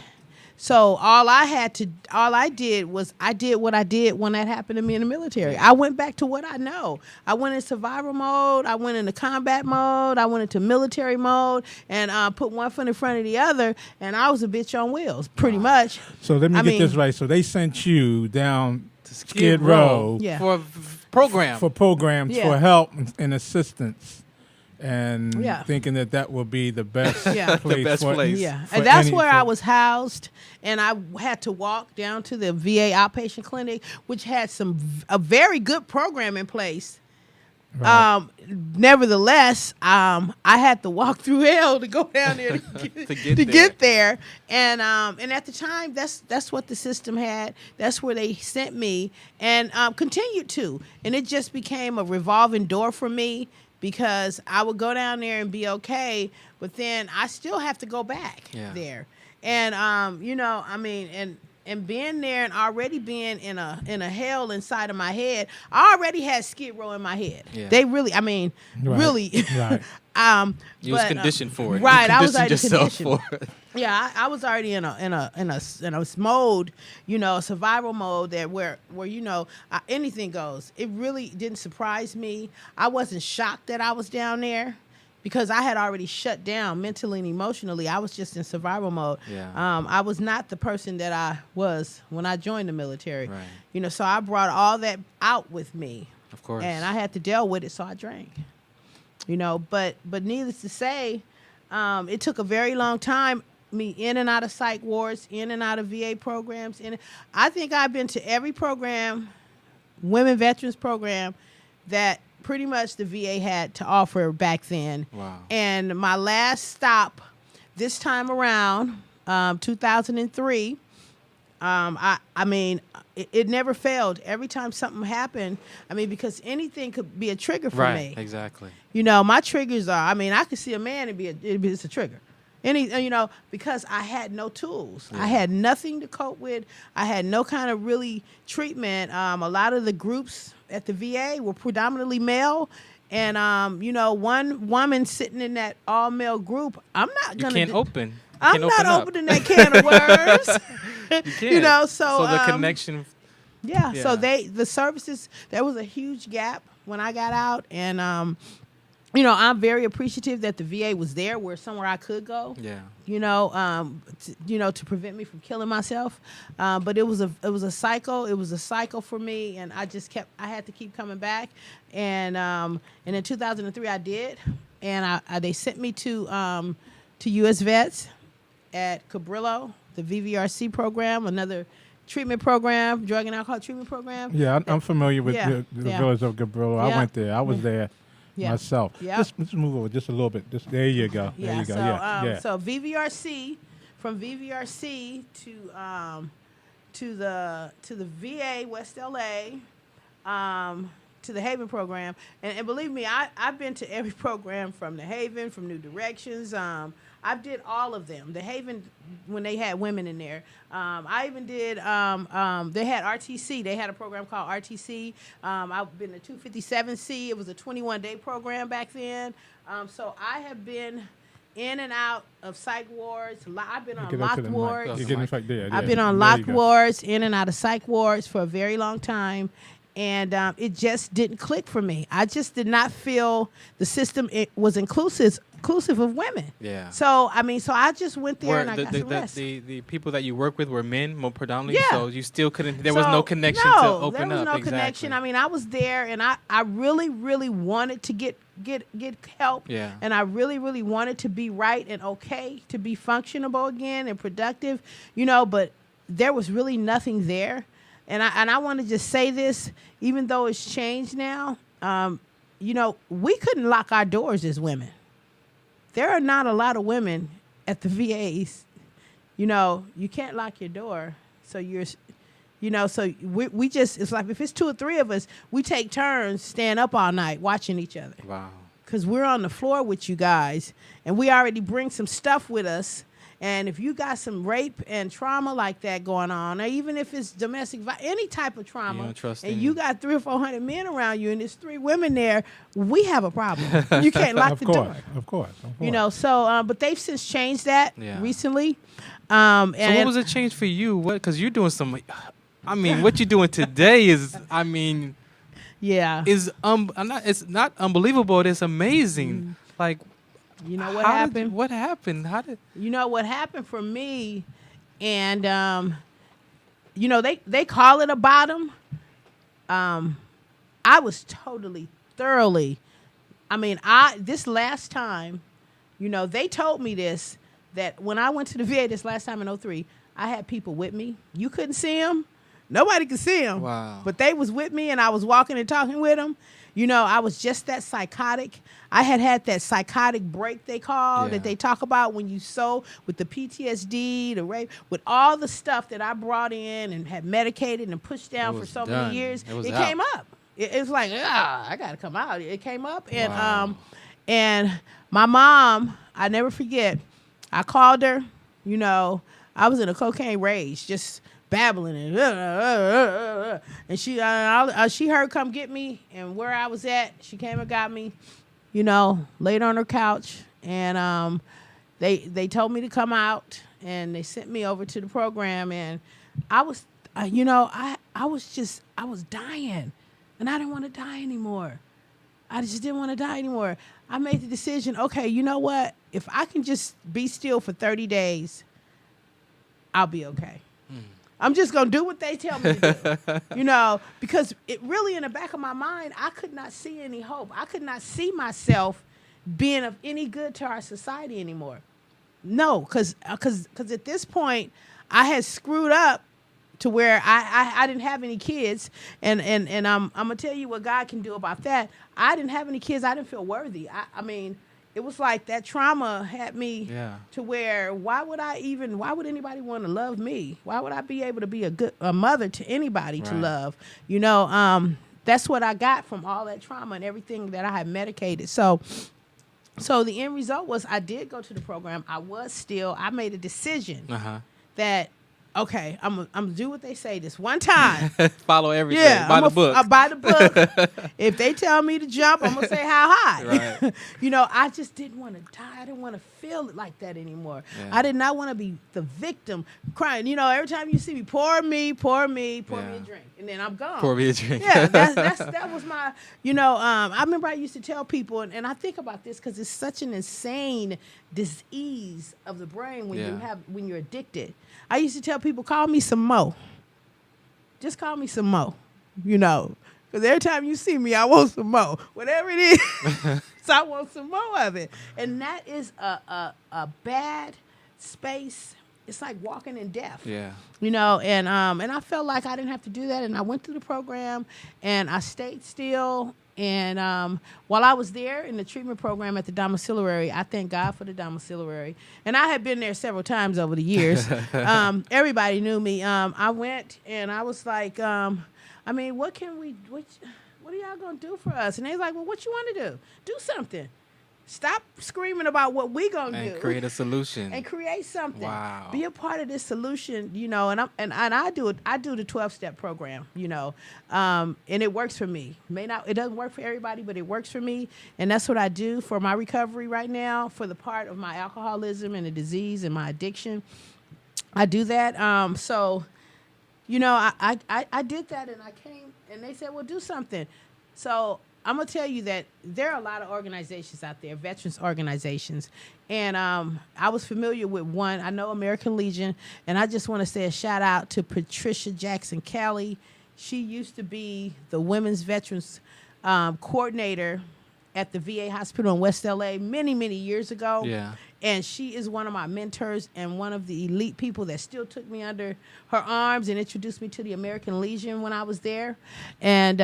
So all I did was I did what I did when that happened to me in the military. I went back to what I know. I went in survival mode. I went into combat mode. I went into military mode, and put one foot in front of the other, and I was a bitch on wheels, pretty much. So let me get this right. So they sent you down to Skid Row for programs, for help and assistance. And thinking that will be the best place. The best place. Yeah, and that's where I was housed, and I had to walk down to the VA outpatient clinic, which had a very good program in place. Right. Nevertheless, I had to walk through hell to go down there to get there. And at the time, that's what the system had. That's where they sent me, and continued to. And it just became a revolving door for me, because I would go down there and be okay, but then I still have to go back there. And and being there and already being in a hell inside of my head, I already had Skid Row in my head. Yeah. They really, really. Right. You was conditioned for it. Right, I was already conditioned for it. Yeah, I was already in a mode, a survival mode that where anything goes. It really didn't surprise me. I wasn't shocked that I was down there, because I had already shut down mentally and emotionally. I was just in survival mode. Yeah. I was not the person that I was when I joined the military. Right. So I brought all that out with me. Of course. And I had to deal with it, so I drank. But needless to say, it took a very long time. Me in and out of psych wards, in and out of VA programs. I think I've been to every program, women veterans program, that pretty much the VA had to offer back then. Wow. And my last stop this time around, 2003, it never failed. Every time something happened, because anything could be a trigger for me. Right, exactly. My triggers are, I could see a man and it's a trigger. because I had no tools. I had nothing to cope with. I had no kind of really treatment. A lot of the groups at the VA were predominantly male. And, one woman sitting in that all-male group, I'm not going to... You can't open. I'm not opening that can of worms. You can't. So the connection... Yeah, so the services, there was a huge gap when I got out. And, I'm very appreciative that the VA was there somewhere I could go. Yeah. To prevent me from killing myself. But it was a cycle. It was a cycle for me, and I had to keep coming back. And in 2003 I did, and they sent me to U.S. Vets at Cabrillo, the VVRC program, another treatment program, drug and alcohol treatment program. Yeah, I'm familiar with the village of Cabrillo. I went there. I was there. Myself. Yeah. Let's move over just a little bit. There you go. There you go. So VVRC, from VVRC to the VA West LA, to the Haven program, and believe me, I've been to every program from the Haven, from New Directions. I did all of them. The Haven, when they had women in there. I even did, they had RTC. They had a program called RTC. I've been to 257C. It was a 21-day program back then. So I have been in and out of psych wards. I've been on locked wards. I've been on locked wards, in and out of psych wards for a very long time. And it just didn't click for me. I just did not feel the system was inclusive of women. Yeah. So I just went there and I got some rest. The people that you work with were men, more predominantly. Yeah. So you still couldn't. There was no connection to open up. There was no connection. I was there, and I really, really wanted to get help. Yeah. And I really, really wanted to be right and okay, to be functionable again and productive. But there was really nothing there. And I want to just say this, even though it's changed now, we couldn't lock our doors as women. There are not a lot of women at the VAs. You can't lock your door. So we just, it's like if it's 2 or 3 of us, we take turns staying up all night watching each other. Wow. Because we're on the floor with you guys, and we already bring some stuff with us. And if you got some rape and trauma like that going on, or even if it's domestic violence, any type of trauma, and you got 300 or 400 men around you, and there's 3 women there, we have a problem. You can't lock the door. Of course. But they've since changed that recently. So what was the change for you? Because you're doing some. What you're doing today is, it's not unbelievable. It's amazing. Like. You know what happened? What happened? You know what happened for me, and they call it a bottom. I was thoroughly. This last time, they told me this, that when I went to the VA this last time in 2003, I had people with me. You couldn't see them. Nobody could see them. Wow. But they was with me, and I was walking and talking with them. I was just that psychotic. I had that psychotic break they call, that they talk about when you with the PTSD, the rape, with all the stuff that I brought in and had medicated and pushed down for so many years. It came up. It was like, I got to come out. It came up. And and my mom, I never forget, I called her. I was in a cocaine rage, just babbling and she heard come get me, and where I was at, she came and got me, laid on her couch, and they told me to come out, and they sent me over to the program, and I was I was dying, and I didn't want to die anymore. I just didn't want to die anymore. I made the decision, okay, you know what? If I can just be still for 30 days, I'll be okay. I'm just going to do what they tell me to do, because it really, in the back of my mind, I could not see any hope. I could not see myself being of any good to our society anymore. No, because at this point, I had screwed up to where I didn't have any kids. And I'm going to tell you what God can do about that. I didn't have any kids. I didn't feel worthy. It was like that trauma had me to where why would anybody want to love me? Why would I be able to be a mother to anybody to love? That's what I got from all that trauma and everything that I had medicated. So So the end result was I did go to the program. I made a decision that, okay, I'm gonna do what they say this one time. Follow everything. Yeah, Buy the book. I buy the book. If they tell me to jump, I'm gonna say how high. Right. I just didn't want to die. I didn't want to feel it like that anymore. Yeah. I did not want to be the victim crying. Every time you see me, pour me a drink, and then I'm gone. Pour me a drink. Yeah, that was my. I remember I used to tell people, and I think about this because it's such an insane disease of the brain when you're addicted. I used to tell people, call me some mo. Just call me some mo, because every time you see me, I want some mo. Whatever it is, so I want some more of it. And that is a bad space. It's like walking in death. Yeah. And I felt like I didn't have to do that. And I went through the program, and I stayed still. And while I was there in the treatment program at the domiciliary, I thank God for the domiciliary. And I had been there several times over the years. Everybody knew me. I went and I was like, what are y'all going to do for us? And they was like, well, what you want to do? Do something. Stop screaming about what we gonna do. And create a solution. And create something. Wow. Be a part of this solution, and I do it. I do the 12-step program, and it works for me. It doesn't work for everybody, but it works for me, and that's what I do for my recovery right now, for the part of my alcoholism and the disease and my addiction. I do that. I did that, and I came, and they said, well, do something. So I'm going to tell you that there are a lot of organizations out there, veterans organizations. And I was familiar with one. I know American Legion. And I just want to say a shout out to Patricia Jackson Kelly. She used to be the women's veterans coordinator at the VA hospital in West LA many, many years ago. Yeah. And she is one of my mentors and one of the elite people that still took me under her arms and introduced me to the American Legion when I was there. And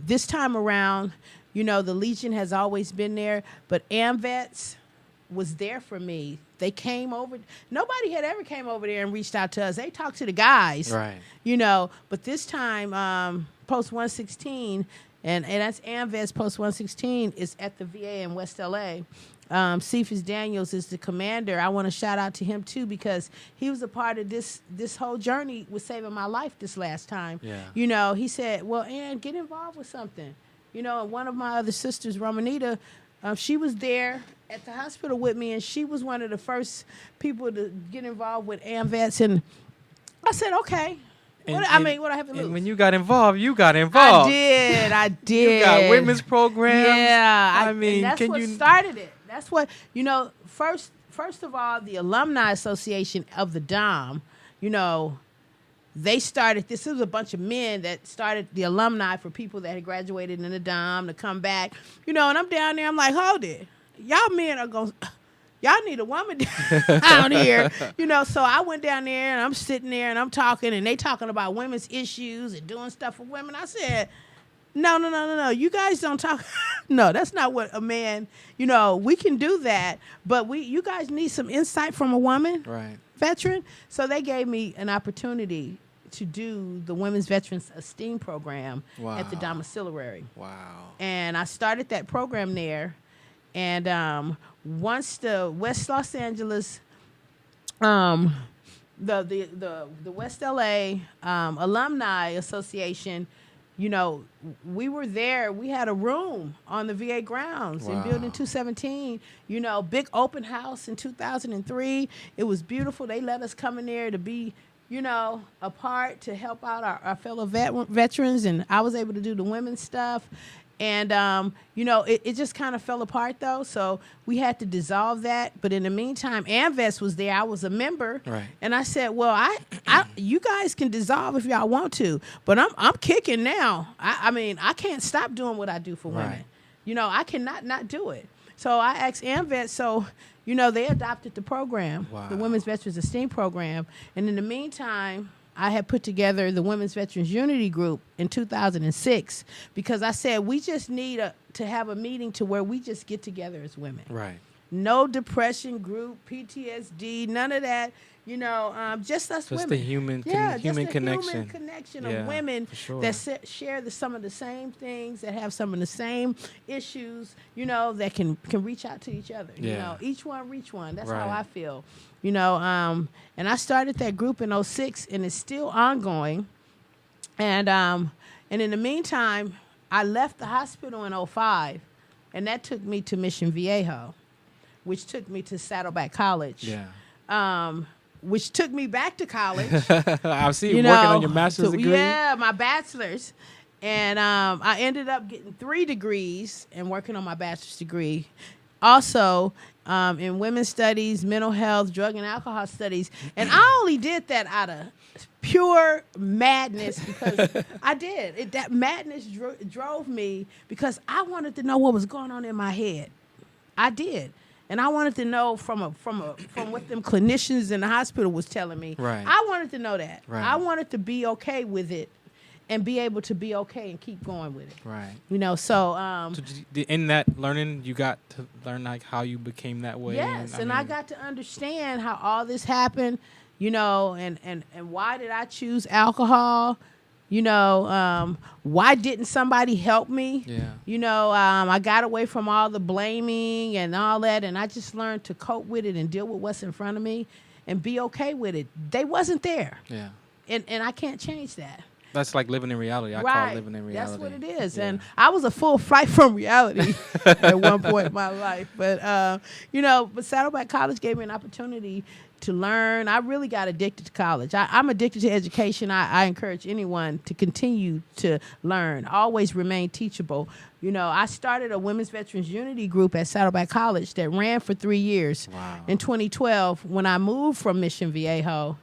this time around, the Legion has always been there, but AMVETS was there for me. They came over. Nobody had ever came over there and reached out to us. They talked to the guys, right? But this time, Post 116, and that's AMVETS Post 116 is at the VA in West LA. Cephas Daniels is the commander. I want to shout out to him too because he was a part of this whole journey with saving my life this last time. Yeah. He said, well, Ann, get involved with something. And one of my other sisters, Romanita, she was there at the hospital with me, and she was one of the first people to get involved with AMVETS. And I said, okay. What I have to lose? And when you got involved, I did. You got women's programs. Yeah. And that's what started it. That's what, first of all, the Alumni Association of the Dom, they started, this was a bunch of men that started the alumni for people that had graduated in the Dom to come back, and I'm down there, I'm like, hold it. Y'all men are going, y'all need a woman down here, so I went down there and I'm sitting there and I'm talking and they talking about women's issues and doing stuff for women. I said, no. You guys don't talk. No, that's not what a man, we can do that, but you guys need some insight from a woman, right? Veteran. So they gave me an opportunity to do the Women's Veterans Esteem Program at the domiciliary. Wow. And I started that program there. And once the West Los Angeles, the West LA Alumni Association, we were there. We had a room on the VA grounds in Building 217, big open house in 2003. It was beautiful. They let us come in there to be, a part to help out our fellow veterans. And I was able to do the women's stuff. And, it just kind of fell apart, though. So we had to dissolve that. But in the meantime, AMVETS was there. I was a member. Right. And I said, well, you guys can dissolve if y'all want to. But I'm kicking now. I can't stop doing what I do for women. Right. I cannot not do it. So I asked AMVETS. So, they adopted the program, the Women's Veterans Esteem Program. And in the meantime, I had put together the Women's Veterans Unity Group in 2006 because I said we just need to have a meeting to where we just get together as women. Right. no depression group, PTSD, none of that. Just us women. Just the human connection. Human connection of women that share some of the same things, that have some of the same issues, that can reach out to each other. Each one reach one. That's how I feel. And I started that group in 2006, and it's still ongoing. And in the meantime, I left the hospital in 2005, and that took me to Mission Viejo, which took me to Saddleback College. Which took me back to college. I see you working on your master's degree. Yeah, my bachelor's. And I ended up getting 3 degrees and working on my bachelor's degree. Also, in women's studies, mental health, drug and alcohol studies. And I only did that out of pure madness because I did. That madness drove me because I wanted to know what was going on in my head. I did. And I wanted to know from what them clinicians in the hospital was telling me. Right. I wanted to know that. Right. I wanted to be okay with it and be able to be okay and keep going with it. Right. So in that learning, you got to learn like how you became that way. Yes, and I got to understand how all this happened, and why did I choose alcohol? Why didn't somebody help me? Yeah. I got away from all the blaming and all that, and I just learned to cope with it and deal with what's in front of me and be okay with it. They wasn't there. Yeah. And I can't change that. That's like living in reality. I call it living in reality. That's what it is. Yeah. And I was a full flight from reality at one point in my life. But, but Saddleback College gave me an opportunity to learn. I really got addicted to college. I'm addicted to education. I encourage anyone to continue to learn, always remain teachable. I started a Women's Veterans Unity group at Saddleback College that ran for 3 years. Wow. In 2012, when I moved from Mission Viejo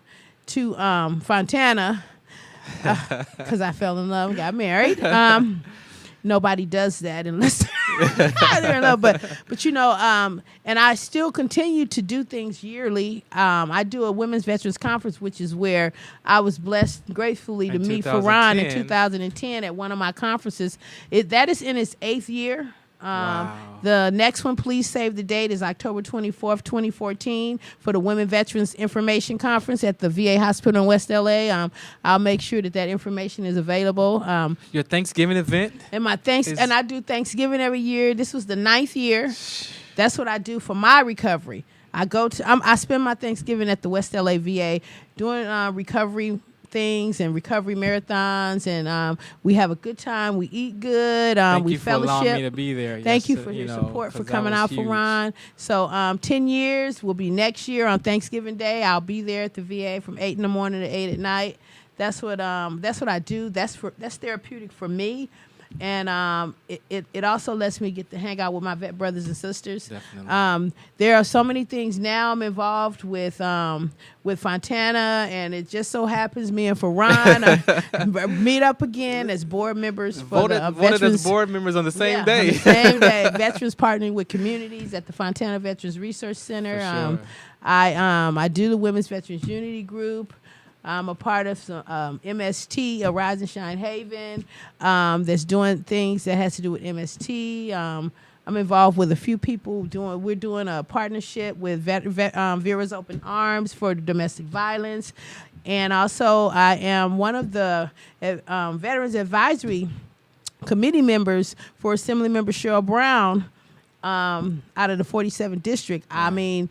to Fontana, because I fell in love and got married. Nobody does that unless they're in love. But and I still continue to do things yearly. I do a Women's Veterans Conference, which is where I was blessed gratefully to meet Farron in 2010 at one of my conferences. That is in its 8th year. Wow. The next one, please save the date, is October 24th, 2014 for the Women Veterans Information Conference at the VA Hospital in West LA. I'll make sure that information is available. Your Thanksgiving event? And and I do Thanksgiving every year. This was the 9th year. That's what I do for my recovery. I spend my Thanksgiving at the West LA VA doing recovery things and recovery marathons, and we have a good time. We eat good. We fellowship. Thank you for allowing me to be there. Thank you for your support, for coming out for Ron. So 10 years will be next year on Thanksgiving Day. I'll be there at the VA from 8 in the morning to 8 at night. That's what I do. That's therapeutic for me. And it also lets me get to hang out with my vet brothers and sisters. Definitely. There are so many things now I'm involved with Fontana, and it just so happens me and Farron meet up again as board members for the voted veterans. as board members on the same day. On the same day. Veterans partnering with communities at the Fontana Veterans Resource Center. For sure. I do the Women's Veterans Unity Group. I'm a part of some MST, a Rise and Shine Haven, that's doing things that has to do with MST. I'm involved with a few people. We're doing a partnership with Vera's Open Arms for domestic violence. And also I am one of the Veterans Advisory Committee members for Assemblymember Cheryl Brown out of the 47th District. I mean,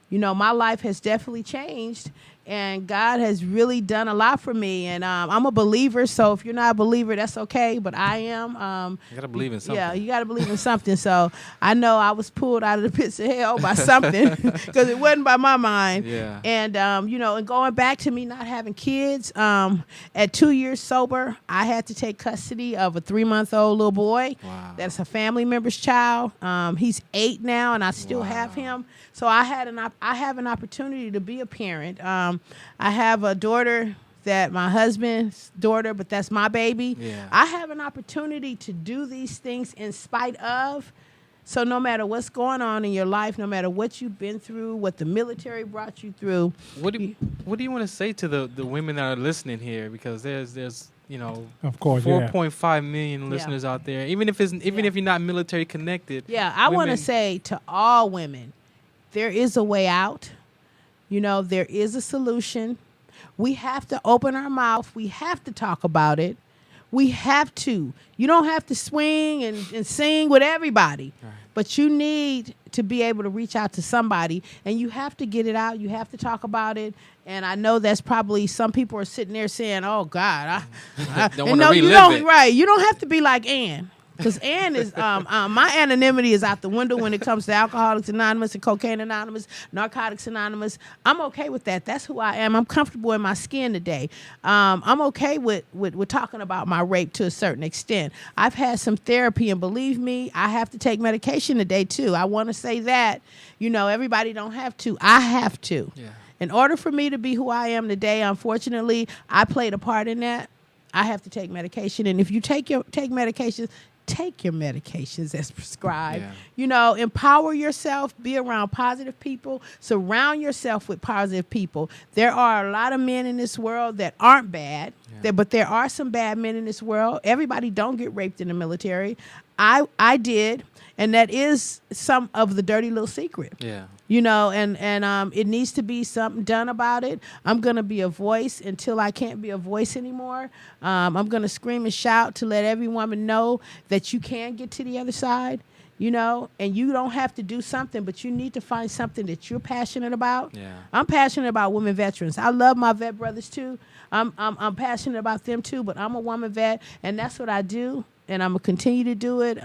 my life has definitely changed. And God has really done a lot for me. And I'm a believer, so if you're not a believer, that's okay. But I am. You got to believe in something. Yeah, you got to believe in something. So I know I was pulled out of the pits of hell by something because it wasn't by my mind. Yeah. And, and going back to me not having kids, at 2 years sober, I had to take custody of a 3-month-old little boy. Wow. That's a family member's child. He's 8 now, and I still have him. So I have an opportunity to be a parent. I have a daughter that my husband's daughter, but that's my baby. Yeah. I have an opportunity to do these things in spite of. So no matter what's going on in your life, no matter what you've been through, what the military brought you through. What do you want to say to the women that are listening here? Because there's of course 4.5 million listeners out there. Even if you're not military connected. Yeah, I want to say to all women, there is a way out. You know, there is a solution. We have to open our mouth. We have to talk about it. We have to. You don't have to swing and sing with everybody, but you need to be able to reach out to somebody, and you have to get it out. You have to talk about it. And I know that's probably some people are sitting there saying, "Oh God, I don't want to relive it." Right? You don't have to be like Ann. Because Ann is, my anonymity is out the window when it comes to Alcoholics Anonymous and Cocaine Anonymous, Narcotics Anonymous. I'm okay with that. That's who I am. I'm comfortable in my skin today. I'm okay with talking about my rape to a certain extent. I've had some therapy, and believe me, I have to take medication today too. I want to say that, you know, everybody don't have to. I have to. Yeah. In order for me to be who I am today, unfortunately, I played a part in that. I have to take medication, and if you take medications, take your medications as prescribed. Yeah. You know, empower yourself, be around positive people, surround yourself with positive people. There are a lot of men in this world that aren't bad, but there are some bad men in this world. Everybody don't get raped in the military. I did, and that is some of the dirty little secret. Yeah. You know, and it needs to be something done about it. I'm going to be a voice until I can't be a voice anymore. I'm going to scream and shout to let every woman know that you can get to the other side, you know, and you don't have to do something, but you need to find something that you're passionate about. Yeah. I'm passionate about women veterans. I love my vet brothers too. I'm passionate about them too, but I'm a woman vet, and that's what I do, and I'm going to continue to do it.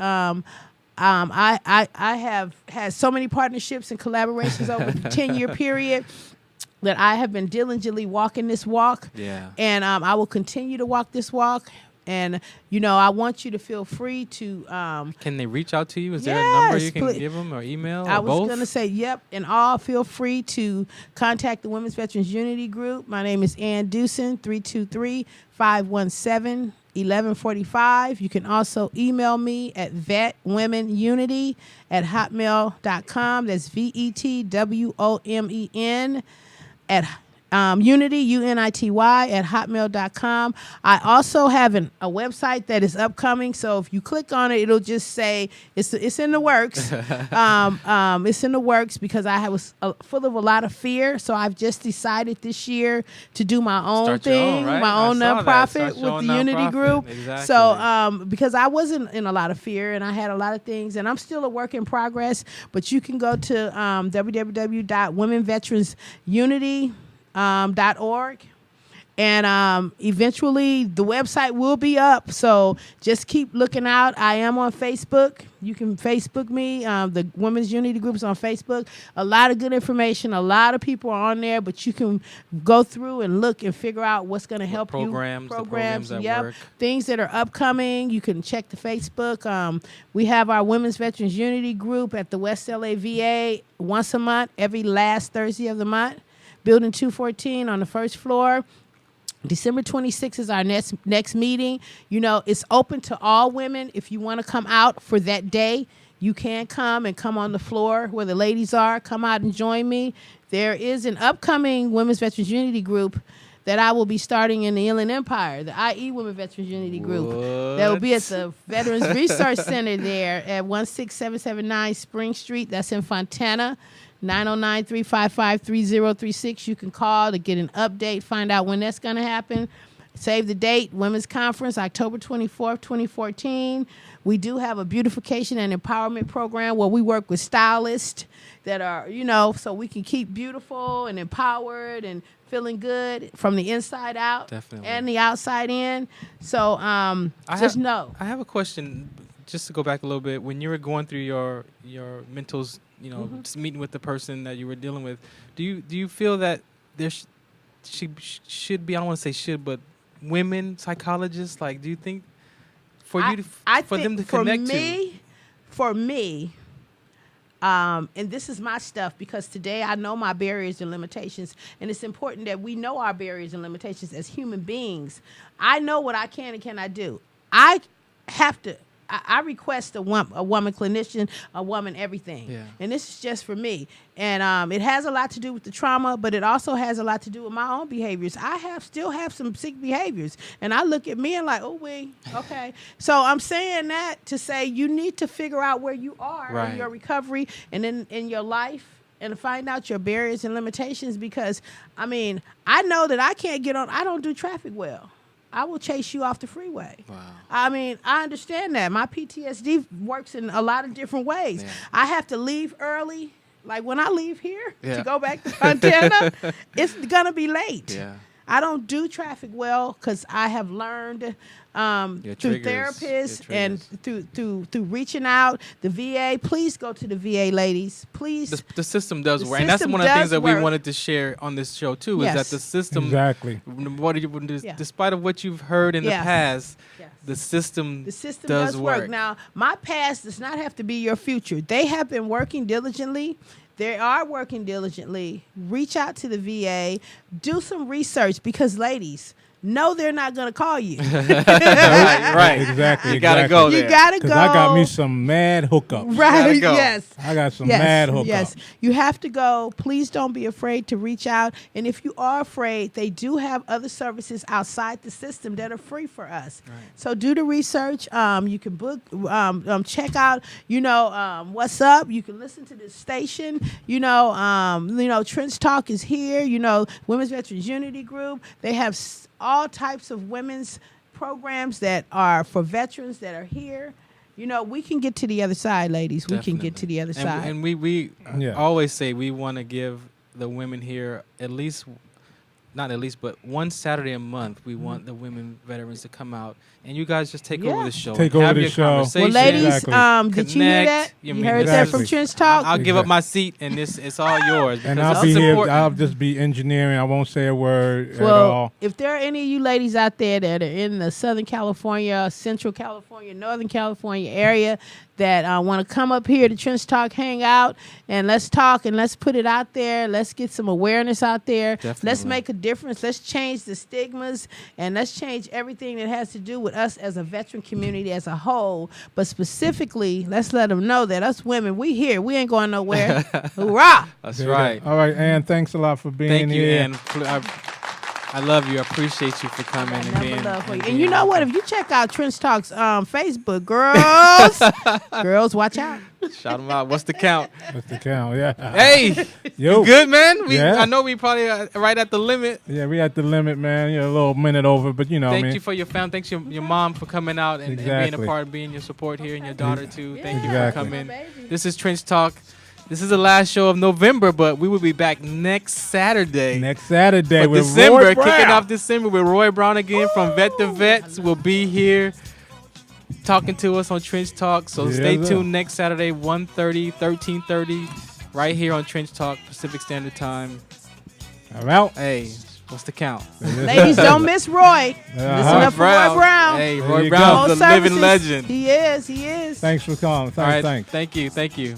I have had so many partnerships and collaborations over the 10-year period that I have been diligently walking this walk. Yeah. And I will continue to walk this walk. And, you know, I want you to feel free to... can they reach out to you? Is there a number you can give them, or email, or both? I was going to say, yep. And all feel free to contact the Women's Veterans Unity Group. My name is Ann Dewson, 323-517-1145. You can also email me at vetwomenunity@hotmail.com. That's VETWOMEN at Unity, UNITY at hotmail.com. I also have a website that is upcoming, so if you click on it, it'll just say it's in the works. It's in the works because I was full of a lot of fear, so I've just decided this year to do my own thing, my own nonprofit with the Unity Group. Exactly. So because I wasn't in a lot of fear and I had a lot of things, and I'm still a work in progress, but you can go to www.womenveteransunity.org, and eventually the website will be up, so just keep looking out. I am on Facebook. You can Facebook me. The Women's Unity Group is on Facebook. A lot of good information. A lot of people are on there, but you can go through and look and figure out what's going to help you. Programs that work. Things that are upcoming. You can check the Facebook. We have our Women's Veterans Unity Group at the West LA VA once a month, every last Thursday of the month. Building 214 on the first floor. December 26th is our next meeting. You know, it's open to all women. If you want to come out for that day, you can come on the floor where the ladies are. Come out and join me. There is an upcoming Women's Veterans Unity Group that I will be starting in the Inland Empire, the IE Women Veterans Unity Group. That will be at the Veterans Research Center there at 16779 Spring Street. That's in Fontana. 909-355-3036. You can call to get an update, find out when that's going to happen. Save the date, Women's Conference, October 24th, 2014. We do have a beautification and empowerment program where we work with stylists that are, you know, so we can keep beautiful and empowered and feeling good from the inside out. Definitely. And the outside in. So just know. I have a question, just to go back a little bit. When you were going through your mentals, you know, just meeting with the person that you were dealing with, do you feel that there should be, I don't want to say should, but women psychologists? Like, do you think for them to connect to? For me, and this is my stuff, because today I know my barriers and limitations, and it's important that we know our barriers and limitations as human beings. I know what I can and cannot do. I request a woman clinician, a woman everything. Yeah. And this is just for me. And it has a lot to do with the trauma, but it also has a lot to do with my own behaviors. I still have some sick behaviors. And I look at me and like, okay. So I'm saying that to say you need to figure out where you are in your recovery and in your life. and find out your barriers and limitations, because, I mean, I know that I can't get on. I don't do traffic well. I will chase you off the freeway. Wow. I mean, I understand that. My PTSD works in a lot of different ways. Yeah. I have to leave early. Like when I leave here to go back to Montana, it's going to be late. Yeah. I don't do traffic well because I have learned through therapists and through reaching out. The VA, please go to the VA, ladies. Please. The system does work. And that's one of the things that we wanted to share on this show, too, is that the system, despite of what you've heard in the past, the system does work. Now, my past does not have to be your future. They have been working diligently. They are working diligently. Reach out to the VA. Do some research, because, ladies, no, they're not going to call you. right. Exactly. You got to go there. You got to go. I got me some mad hookups. Right, yes. I got some mad hookups. Yes, you have to go. Please don't be afraid to reach out. And if you are afraid, they do have other services outside the system that are free for us. Right. So do the research. You can book, check out, what's up. You can listen to this station. Trench Talk is here. Women's Veterans Unity Group. They have all types of women's programs that are for veterans that are here. We can get to the other side, ladies. Definitely. We can get to the other side. And we always say we want to give the women here but one Saturday a month, we want the women veterans to come out, and you guys just take over the show. Take over the show. Well, ladies, did you hear that? You heard that from Trench Talk? I'll give up my seat, and it's all yours. And I'll be here. I'll just be engineering. I won't say a word at all. If there are any of you ladies out there that are in the Southern California, Central California, Northern California area that want to come up here to Trench Talk, hang out, and let's talk and let's put it out there. Let's get some awareness out there. Definitely. Let's make a difference. Let's change the stigmas, and let's change everything that has to do with us as a veteran community as a whole. But specifically, let's let them know that us women, we here. We ain't going nowhere. Hoorah! That's right. All right, Ann, thanks a lot for being here. Thank you, Ann. I love you. I appreciate you for coming and being. And you know what? If you check out Trench Talk's Facebook, girls, watch out. Shout them out. What's the count? Yeah. Hey, you good, man? Yeah. I know we probably right at the limit. Yeah, we at the limit, man. A little minute over, but Thank you for your family. Thanks your mom for coming out and being a part of being your support here, and your daughter too. Thank you for coming. This is Trench Talk. This is the last show of November, but we will be back next Saturday. With December, Roy Brown. Kicking off December with Roy Brown again from Vet to Vets. Will be here talking to us on Trench Talk. So stay tuned next Saturday, 1:30, 13:30, right here on Trench Talk, Pacific Standard Time. I'm out. Hey, what's the count? Ladies, don't miss Roy. Listen up for Roy Brown. Hey, Roy Brown's the living legend. He is. Thanks for calling. Thanks. Thanks. Thank you.